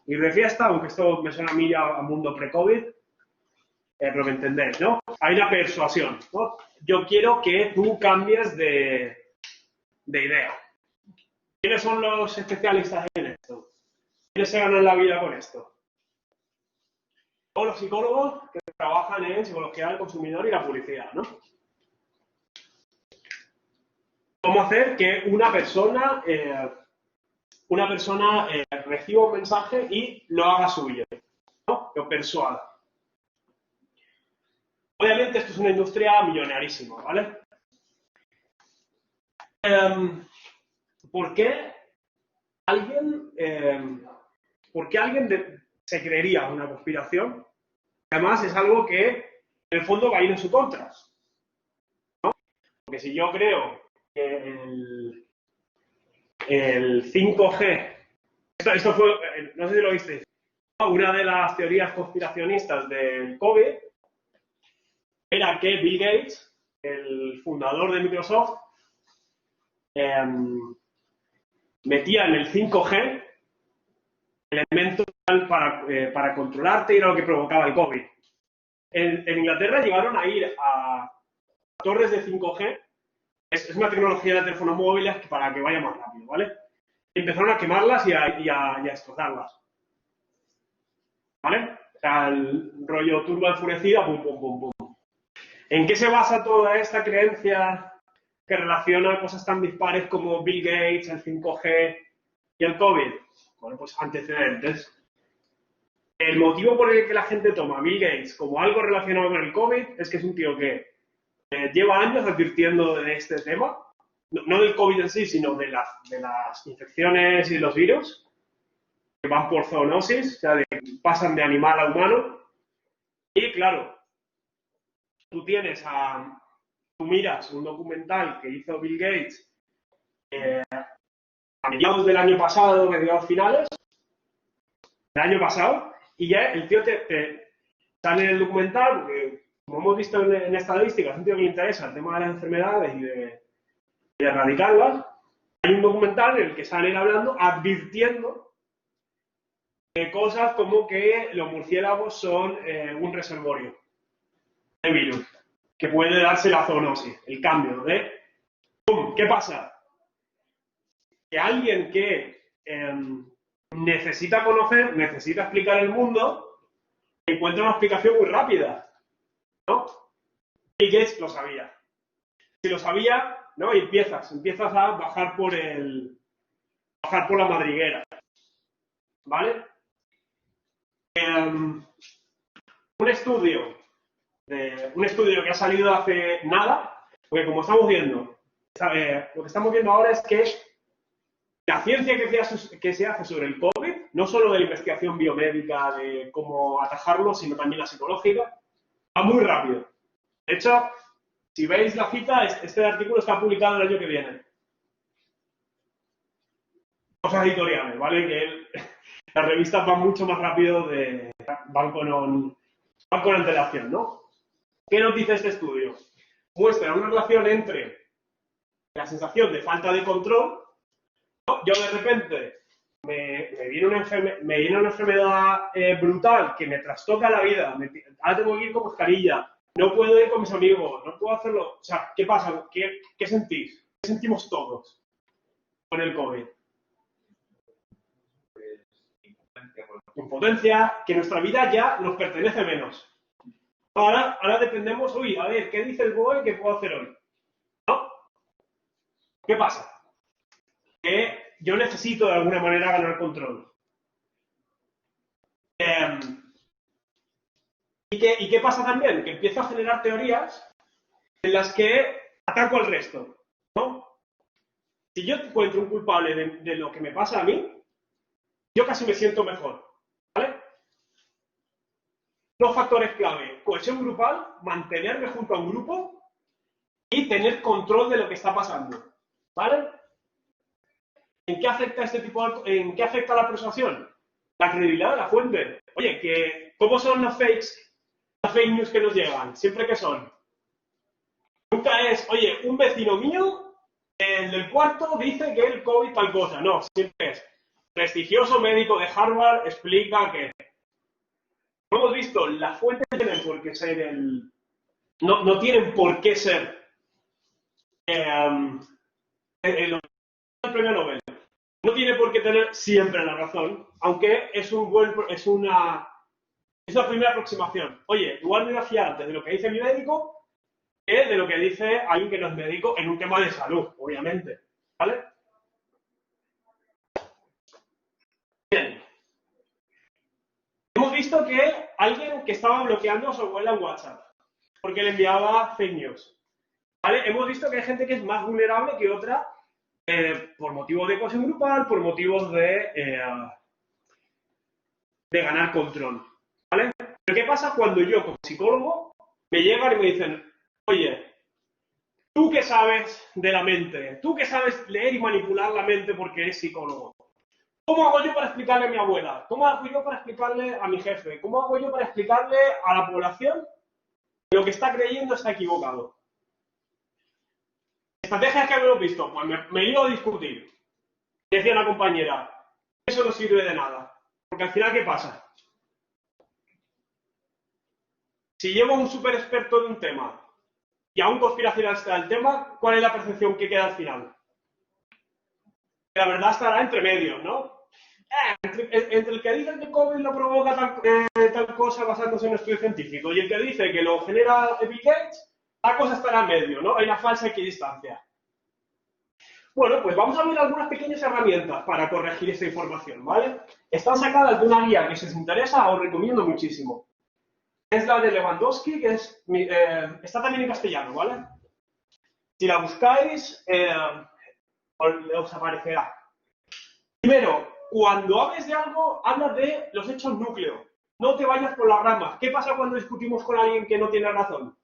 ir de fiesta, aunque esto me suena a mí ya a mundo pre-COVID, pero me entendéis, ¿no? Hay una persuasión, ¿no? Yo quiero que tú cambies de idea. ¿Quiénes son los especialistas en esto? ¿Quiénes se ganan la vida con esto? O los psicólogos que trabajan en psicología del consumidor y la publicidad, ¿no? ¿Cómo hacer que una persona reciba un mensaje y lo haga suyo, ¿no? Lo persuada. Obviamente esto es una industria millonarísima, ¿vale? ¿Por qué alguien se creería una conspiración? Además es algo que en el fondo va a ir en su contra, ¿no? Porque si yo creo que el 5G, esto fue, no sé si lo visteis, una de las teorías conspiracionistas del COVID era que Bill Gates, el fundador de Microsoft, metía en el 5G elementos para controlarte y era lo que provocaba el COVID. En Inglaterra llegaron a ir a torres de 5G. Es una tecnología de teléfonos móviles para que vaya más rápido, ¿vale? Empezaron a quemarlas y a destrozarlas. ¿Vale? O sea, el rollo turba enfurecida, pum, pum, pum, pum. ¿En qué se basa toda esta creencia que relaciona cosas tan dispares como Bill Gates, el 5G y el COVID? Bueno, pues antecedentes. El motivo por el que la gente toma a Bill Gates como algo relacionado con el COVID es que es un tío que lleva años advirtiendo de este tema, no del COVID en sí, sino de las infecciones y de los virus, que van por zoonosis, o sea, pasan de animal a humano. Y claro, tú miras un documental que hizo Bill Gates a mediados del año pasado, mediados finales, del año pasado, y ya el tío te sale en el documental, porque como hemos visto en estadísticas, es un tío que le interesa el tema de las enfermedades y de erradicarlas. Hay un documental en el que salen hablando, advirtiendo de cosas como que los murciélagos son un reservorio de virus, que puede darse la zoonosis, el cambio de... ¡Pum! ¿Qué pasa? Que alguien que necesita conocer, necesita explicar el mundo, encuentra una explicación muy rápida, ¿no? Bill Gates lo sabía. Si lo sabía, ¿no? Y empiezas a bajar por la madriguera, ¿vale? Un estudio que ha salido hace nada, porque como estamos viendo, lo que estamos viendo ahora es que la ciencia que se hace sobre el COVID, no solo de la investigación biomédica de cómo atajarlo, sino también la psicológica, va muy rápido. De hecho, si veis la cita, este artículo está publicado el año que viene. cosas editoriales, ¿vale? Las revistas van mucho más rápido, van con antelación, ¿no? ¿Qué nos dice este estudio? Muestra una relación entre la sensación de falta de control, ¿no? Yo de repente me viene una enfermedad brutal que me trastoca la vida, ahora tengo que ir con mascarilla, no puedo ir con mis amigos, no puedo hacerlo. O sea, ¿qué pasa? ¿Qué sentís? ¿Qué sentimos todos con el COVID? Impotencia, que nuestra vida ya nos pertenece menos. Ahora dependemos, a ver, ¿qué dice el BOE que puedo hacer hoy? ¿No? ¿Qué pasa? Que yo necesito de alguna manera ganar control. ¿Y qué pasa también? Que empiezo a generar teorías en las que ataco al resto, ¿no? Si yo encuentro un culpable de lo que me pasa a mí, yo casi me siento mejor, ¿vale? Dos factores clave: cohesión grupal, mantenerme junto a un grupo y tener control de lo que está pasando, ¿vale? ¿En qué afecta en qué afecta la persuasión? La credibilidad de la fuente. Oye, ¿cómo son las fake news que nos llegan? Siempre que son. Nunca es, oye, un vecino mío, el del cuarto, dice que el COVID tal cosa. No, siempre es prestigioso médico de Harvard explica que. Como hemos visto, las fuentes no tienen por qué ser no tienen por qué ser el premio Nobel. No tiene por qué tener siempre la razón, aunque es una primera aproximación. Oye, igual me voy a fiar antes de lo que dice mi médico que de lo que dice alguien que no es médico en un tema de salud, obviamente. ¿Vale? Bien. Hemos visto que alguien que estaba bloqueando a su abuela en WhatsApp porque le enviaba fake news. ¿Vale? Hemos visto que hay gente que es más vulnerable que otra por motivos de cohesión grupal, por motivos de ganar control. ¿Vale? Pero ¿qué pasa cuando yo, como psicólogo, me llegan y me dicen, oye, tú que sabes de la mente, tú que sabes leer y manipular la mente porque eres psicólogo, ¿cómo hago yo para explicarle a mi abuela? ¿Cómo hago yo para explicarle a mi jefe? ¿Cómo hago yo para explicarle a la población que lo que está creyendo está equivocado? Estrategias que hemos visto, pues me iba a discutir. Decía una compañera, eso no sirve de nada. Porque al final, ¿qué pasa? Si llevo a un súper experto de un tema y a un conspiracionista del tema, ¿cuál es la percepción que queda al final? La verdad estará entre medios, ¿no? Entre el que dice que el COVID lo provoca tal cosa basándose en un estudio científico y el que dice que lo genera Bill Gates, la cosa estará en medio, ¿no? Hay una falsa equidistancia. Bueno, pues vamos a ver algunas pequeñas herramientas para corregir esta información, ¿vale? Están sacadas de una guía que si os interesa os recomiendo muchísimo. Es la de Lewandowski, que está también en castellano, ¿vale? Si la buscáis, os aparecerá. Primero, cuando hables de algo, habla de los hechos núcleo. No te vayas por las ramas. ¿Qué pasa cuando discutimos con alguien que no tiene razón?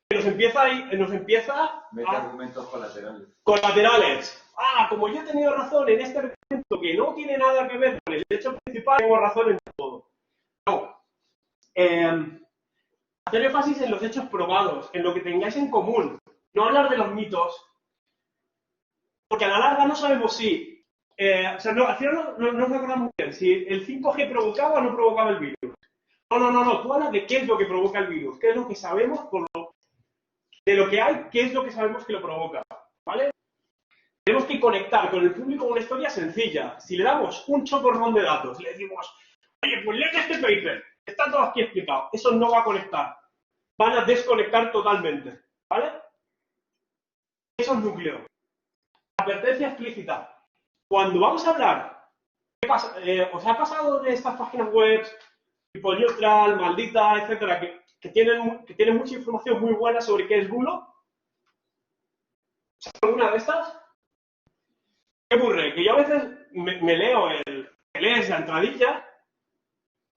Nos empieza Mete argumentos colaterales. Colaterales. Como yo he tenido razón en este argumento que no tiene nada que ver con el hecho principal, tengo razón en todo. No. Hacer énfasis en los hechos probados, en lo que tengáis en común. No hablar de los mitos. Porque a la larga no sabemos si... al final no nos acordamos bien si el 5G provocaba o no provocaba el virus. No. Tú hablas de qué es lo que provoca el virus, qué es lo que sabemos de lo que hay, qué es lo que sabemos que lo provoca, ¿vale? Tenemos que conectar con el público una historia sencilla. Si le damos un chocorrón de datos, le decimos, oye, pues léete este paper, está todo aquí explicado, eso no va a conectar. Van a desconectar totalmente, ¿vale? Eso es núcleo. Advertencia explícita. Cuando vamos a hablar, ¿qué pasa? ¿Os ha pasado de estas páginas web tipo Neutral, Maldita, etcétera, que tienen mucha información muy buena sobre qué es bulo? ¿Sabes alguna de estas? ¿Qué ocurre? Que yo a veces me lees la entradilla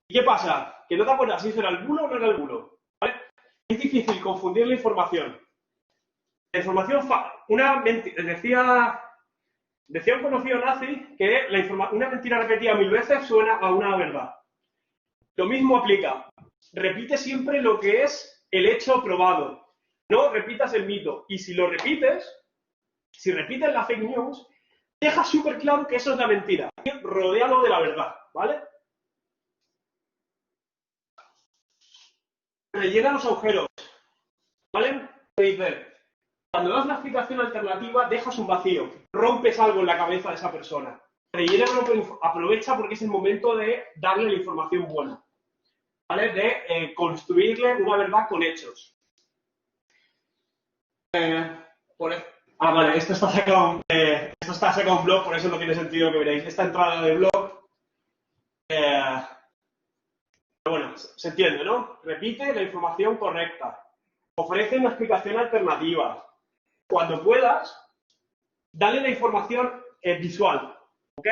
y ¿qué pasa? Que no te acuerdas si eso era el bulo o no era el bulo, ¿vale? Es difícil confundir la información. La información, decía Decía un conocido nazi que una mentira repetida 1000 veces suena a una verdad. Lo mismo aplica. Repite siempre lo que es el hecho probado. No repitas el mito. Y si lo repites, si repites la fake news, deja súper claro que eso es la mentira. Rodéalo de la verdad, ¿vale? Rellena los agujeros, ¿vale? Te dice, cuando das una explicación alternativa, dejas un vacío, rompes algo en la cabeza de esa persona. Rellénalo, aprovecha porque es el momento de darle la información buena, ¿vale? De construirle una verdad con hechos. Vale, esto está sacado en un blog, por eso no tiene sentido que veáis esta entrada de blog. Pero bueno, se entiende, ¿no? Repite la información correcta. Ofrece una explicación alternativa. Cuando puedas, dale la información visual, ¿ok?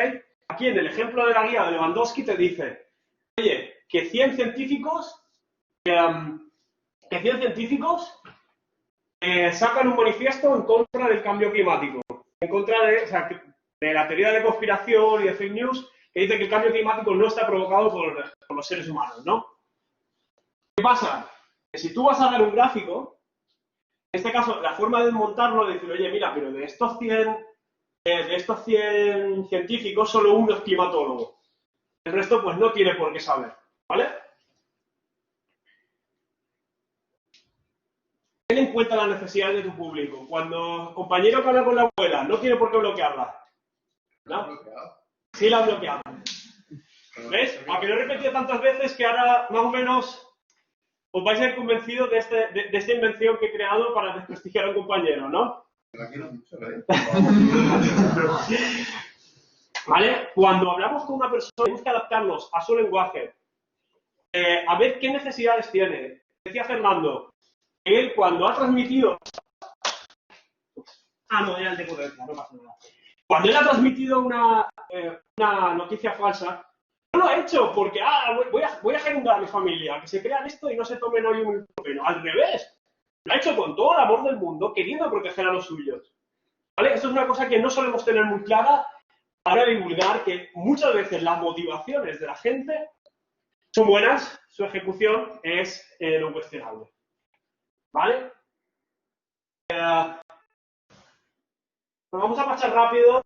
Aquí en el ejemplo de la guía de Lewandowski te dice, oye, que 100 científicos sacan un manifiesto en contra del cambio climático, en contra de la teoría de conspiración y de fake news, que dice que el cambio climático no está provocado por los seres humanos, ¿no? ¿Qué pasa? Que si tú vas a dar un gráfico, en este caso, la forma de montarlo es decir, oye, mira, pero de estos 100 científicos, solo uno es climatólogo. El resto, pues, no tiene por qué saber, ¿vale? Ten en cuenta las necesidades de tu público. Cuando compañero que habla con la abuela, no tiene por qué bloquearla. ¿No? Sí la has bloqueado. ¿Ves? A que lo he repetido tantas veces que ahora, más o menos, os vais a ir convencidos de esta invención que he creado para desprestigiar a un compañero, ¿no? ¿Vale? Cuando hablamos con una persona, tenemos que adaptarnos a su lenguaje. A ver qué necesidades tiene. Decía Fernando, él cuando ha transmitido... no, era el de potencia, no pasa nada. Cuando él ha transmitido una noticia falsa, no lo ha hecho porque, voy a gerundar a mi familia, que se crean esto y no se tomen hoy un ibuprofeno. Al revés, lo ha hecho con todo el amor del mundo, queriendo proteger a los suyos. ¿Vale? Esto es una cosa que no solemos tener muy clara a la hora de divulgar, que muchas veces las motivaciones de la gente son buenas, su ejecución es lo cuestionable. ¿Vale? Nos vamos a pasar rápido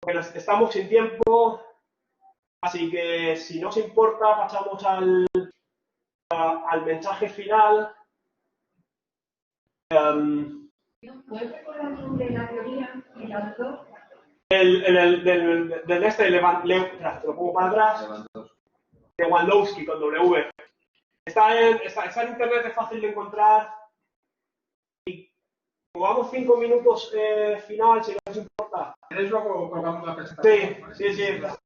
porque estamos sin tiempo, así que si no os importa pasamos al mensaje final. ¿Puedes recordar el nombre de la teoría, el autor? Te lo pongo para atrás. Lewandowski con W. Está en internet, es fácil de encontrar. Y como vamos 5 minutos final, si no os importa. ¿Queréis luego colgamos la presentación? Sí.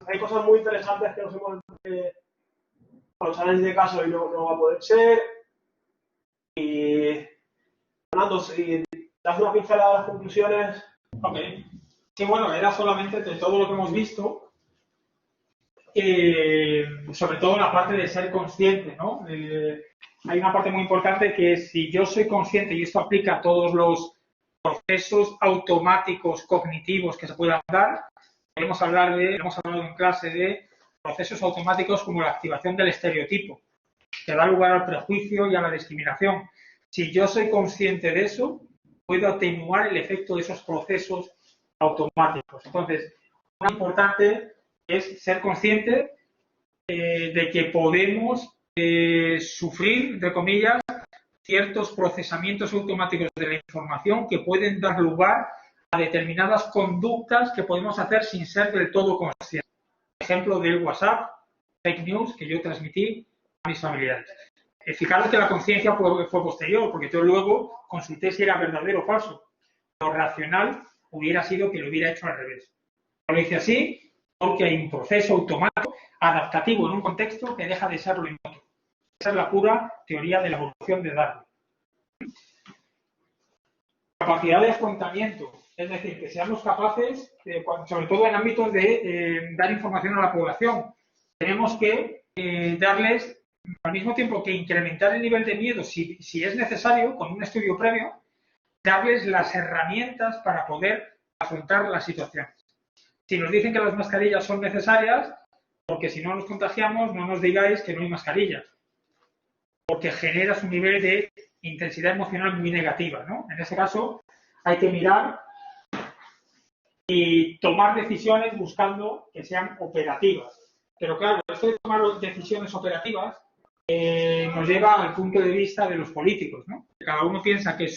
Hay cosas muy interesantes que nos hemos... con los análisis de caso y no va a poder ser. Y... Fernando, si das una pincelada a las conclusiones. Ok. Sí, bueno, era solamente de todo lo que hemos visto, sobre todo la parte de ser consciente, ¿no? Hay una parte muy importante que es si yo soy consciente, y esto aplica a todos los procesos automáticos cognitivos que se puedan dar, hemos hablado en clase de procesos automáticos como la activación del estereotipo, que da lugar al prejuicio y a la discriminación. Si yo soy consciente de eso, puedo atenuar el efecto de esos procesos automáticos. Entonces, lo importante es ser consciente de que podemos sufrir, entre comillas, ciertos procesamientos automáticos de la información que pueden dar lugar a determinadas conductas que podemos hacer sin ser del todo conscientes. Ejemplo del WhatsApp, fake news que yo transmití a mis familiares. Fijaros que la conciencia fue posterior, porque yo luego consulté si era verdadero o falso. Lo racional hubiera sido que lo hubiera hecho al revés. Lo hice así porque hay un proceso automático adaptativo en un contexto que deja de serlo en otro. Esa es la pura teoría de la evolución de Darwin. Capacidad de afrontamiento, es decir, que seamos capaces, sobre todo en ámbitos de dar información a la población. Tenemos que darles, al mismo tiempo que incrementar el nivel de miedo, si es necesario, con un estudio previo, darles las herramientas para poder afrontar las situaciones. Si nos dicen que las mascarillas son necesarias, porque si no nos contagiamos, no nos digáis que no hay mascarillas, porque generas un nivel de intensidad emocional muy negativa, ¿no? En ese caso, hay que mirar y tomar decisiones buscando que sean operativas. Pero claro, esto de tomar decisiones operativas nos lleva al punto de vista de los políticos, ¿no? Cada uno piensa que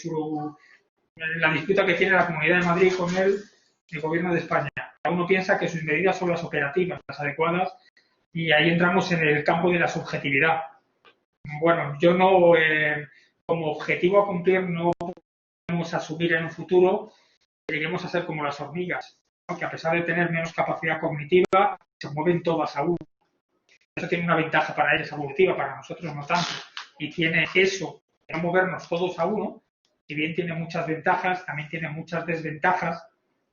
la disputa que tiene la Comunidad de Madrid con el Gobierno de España, cada uno piensa que sus medidas son las operativas, las adecuadas, y ahí entramos en el campo de la subjetividad. Bueno, yo no, como objetivo a cumplir, no podemos asumir en un futuro que lleguemos a ser como las hormigas, ¿no? Que a pesar de tener menos capacidad cognitiva, se mueven todas a uno. Eso tiene una ventaja para ellas evolutiva, para nosotros no tanto. Y tiene eso de no movernos todos a uno, si bien tiene muchas ventajas, también tiene muchas desventajas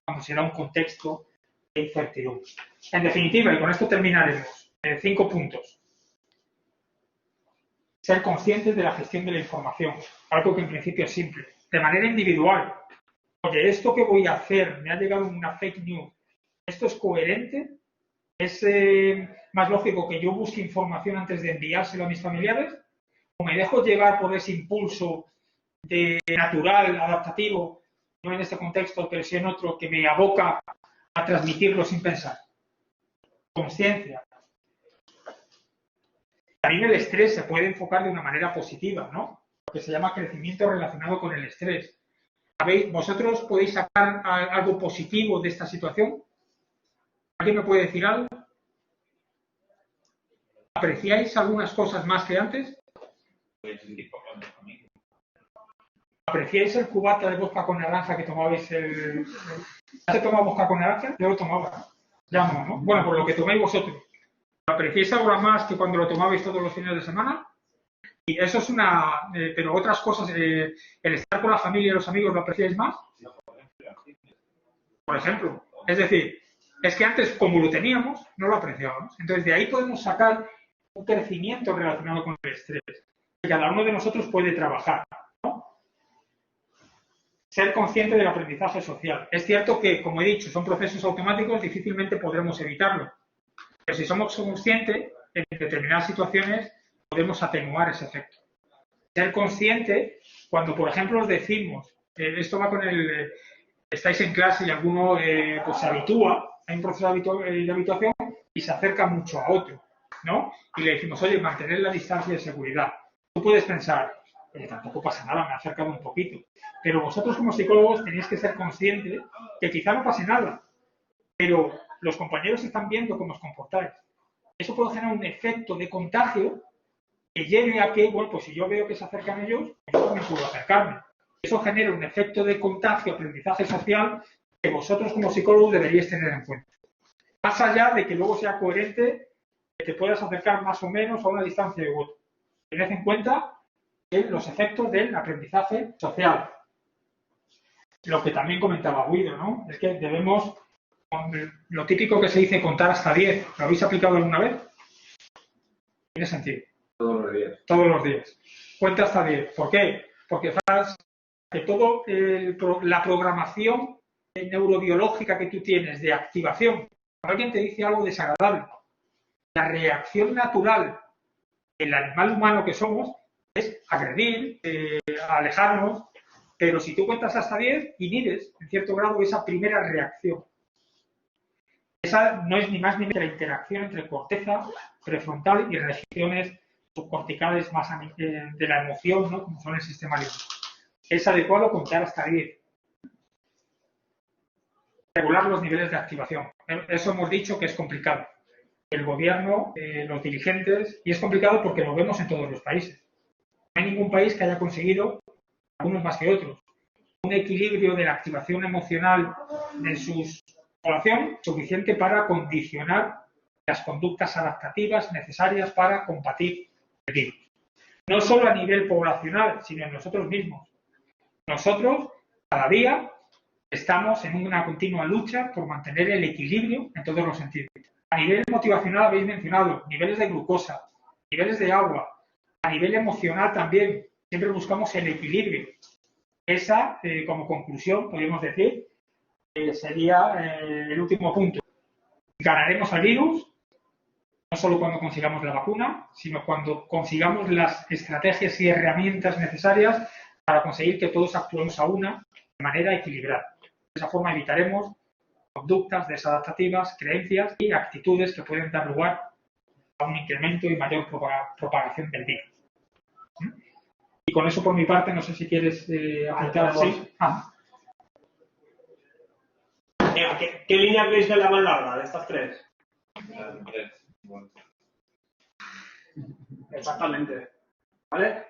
cuando se da un contexto de incertidumbre. En definitiva, y con esto terminaremos, 5 puntos. Ser conscientes de la gestión de la información, algo que en principio es simple, de manera individual. Oye, esto que voy a hacer, me ha llegado una fake news, ¿esto es coherente? ¿Es más lógico que yo busque información antes de enviárselo a mis familiares? ¿O me dejo llevar por ese impulso natural, adaptativo, no en este contexto, pero sí en otro, que me aboca a transmitirlo sin pensar? Conciencia. También el estrés se puede enfocar de una manera positiva, ¿no? Lo que se llama crecimiento relacionado con el estrés. ¿Sabéis? ¿Vosotros podéis sacar algo positivo de esta situación? ¿Alguien me puede decir algo? ¿Apreciáis algunas cosas más que antes? ¿Apreciáis el cubata de vodka con naranja que tomabais ¿Has tomado vodka con naranja? Yo lo tomaba. Ya no, ¿no? Bueno, por lo que tomáis vosotros. ¿Lo apreciáis ahora más que cuando lo tomabais todos los fines de semana? Y eso es pero otras cosas, el estar con la familia y los amigos, ¿lo apreciáis más? Por ejemplo. Es decir, es que antes, como lo teníamos, no lo apreciábamos. Entonces, de ahí podemos sacar un crecimiento relacionado con el estrés, que cada uno de nosotros puede trabajar, ¿no? Ser consciente del aprendizaje social. Es cierto que, como he dicho, son procesos automáticos, difícilmente podremos evitarlo. Pero si somos conscientes, en determinadas situaciones podemos atenuar ese efecto. Ser consciente, cuando, por ejemplo, os decimos, esto va con estáis en clase y alguno pues se habitúa, hay un proceso de habituación y se acerca mucho a otro, ¿no? Y le decimos, oye, mantener la distancia de seguridad. Tú puedes pensar, tampoco pasa nada, me he acercado un poquito. Pero vosotros como psicólogos tenéis que ser conscientes que quizá no pase nada, pero los compañeros están viendo cómo os comportáis. Eso puede generar un efecto de contagio que lleve a que, bueno, pues si yo veo que se acercan ellos, yo también puedo acercarme. Eso genera un efecto de contagio, aprendizaje social, que vosotros como psicólogos deberíais tener en cuenta. Más allá de que luego sea coherente, que te puedas acercar más o menos a una distancia de voto. Tened en cuenta los efectos del aprendizaje social. Lo que también comentaba Guido, ¿no? Es que debemos, lo típico que se dice, contar hasta 10. ¿Lo habéis aplicado alguna vez? Tiene sentido. Todos los días. Todos los días. Cuenta hasta 10. ¿Por qué? Porque sabes que toda la programación neurobiológica que tú tienes de activación, cuando alguien te dice algo desagradable, la reacción natural del animal humano que somos es agredir, alejarnos, pero si tú cuentas hasta 10, inhibes en cierto grado esa primera reacción. Esa no es ni más ni menos que la interacción entre corteza prefrontal y regiones subcorticales más de la emoción, ¿no? Como son el sistema límbico. Es adecuado contar hasta 10. Regular los niveles de activación. Eso hemos dicho que es complicado. El gobierno, los dirigentes, y es complicado porque lo vemos en todos los países. No hay ningún país que haya conseguido, algunos más que otros, un equilibrio de la activación emocional de sus población suficiente para condicionar las conductas adaptativas necesarias para combatir el virus. No solo a nivel poblacional, sino en nosotros mismos. Nosotros, cada día, estamos en una continua lucha por mantener el equilibrio en todos los sentidos. A nivel motivacional habéis mencionado niveles de glucosa, niveles de agua. A nivel emocional también, siempre buscamos el equilibrio. Esa, como conclusión, podríamos decir sería el último punto. Ganaremos al virus, no solo cuando consigamos la vacuna, sino cuando consigamos las estrategias y herramientas necesarias para conseguir que todos actuemos a una de manera equilibrada. De esa forma evitaremos conductas desadaptativas, creencias y actitudes que pueden dar lugar a un incremento y mayor propagación del virus. Y con eso, por mi parte, no sé si quieres apuntar algo. Sí. ¿Qué línea creéis que es la más larga de estas tres? Bueno. Exactamente. ¿Vale?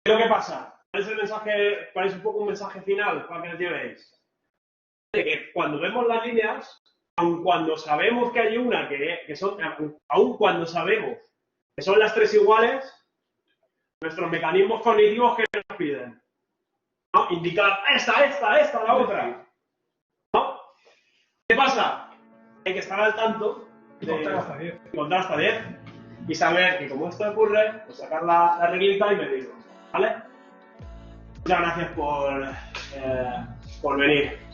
¿Qué es lo que pasa? ¿Cuál es el mensaje, cuál es un poco un mensaje final para que lo llevéis? De que cuando vemos las líneas, aun cuando sabemos que hay una que son, aun cuando sabemos que son las tres iguales, nuestros mecanismos cognitivos que nos piden, ¿no? Indicar esta, la otra, ¿no? ¿Qué pasa? Hay que estar al tanto de contar hasta 10 y saber que como esto ocurre, pues sacar la reglita y medirlo, ¿vale? Muchas gracias por venir.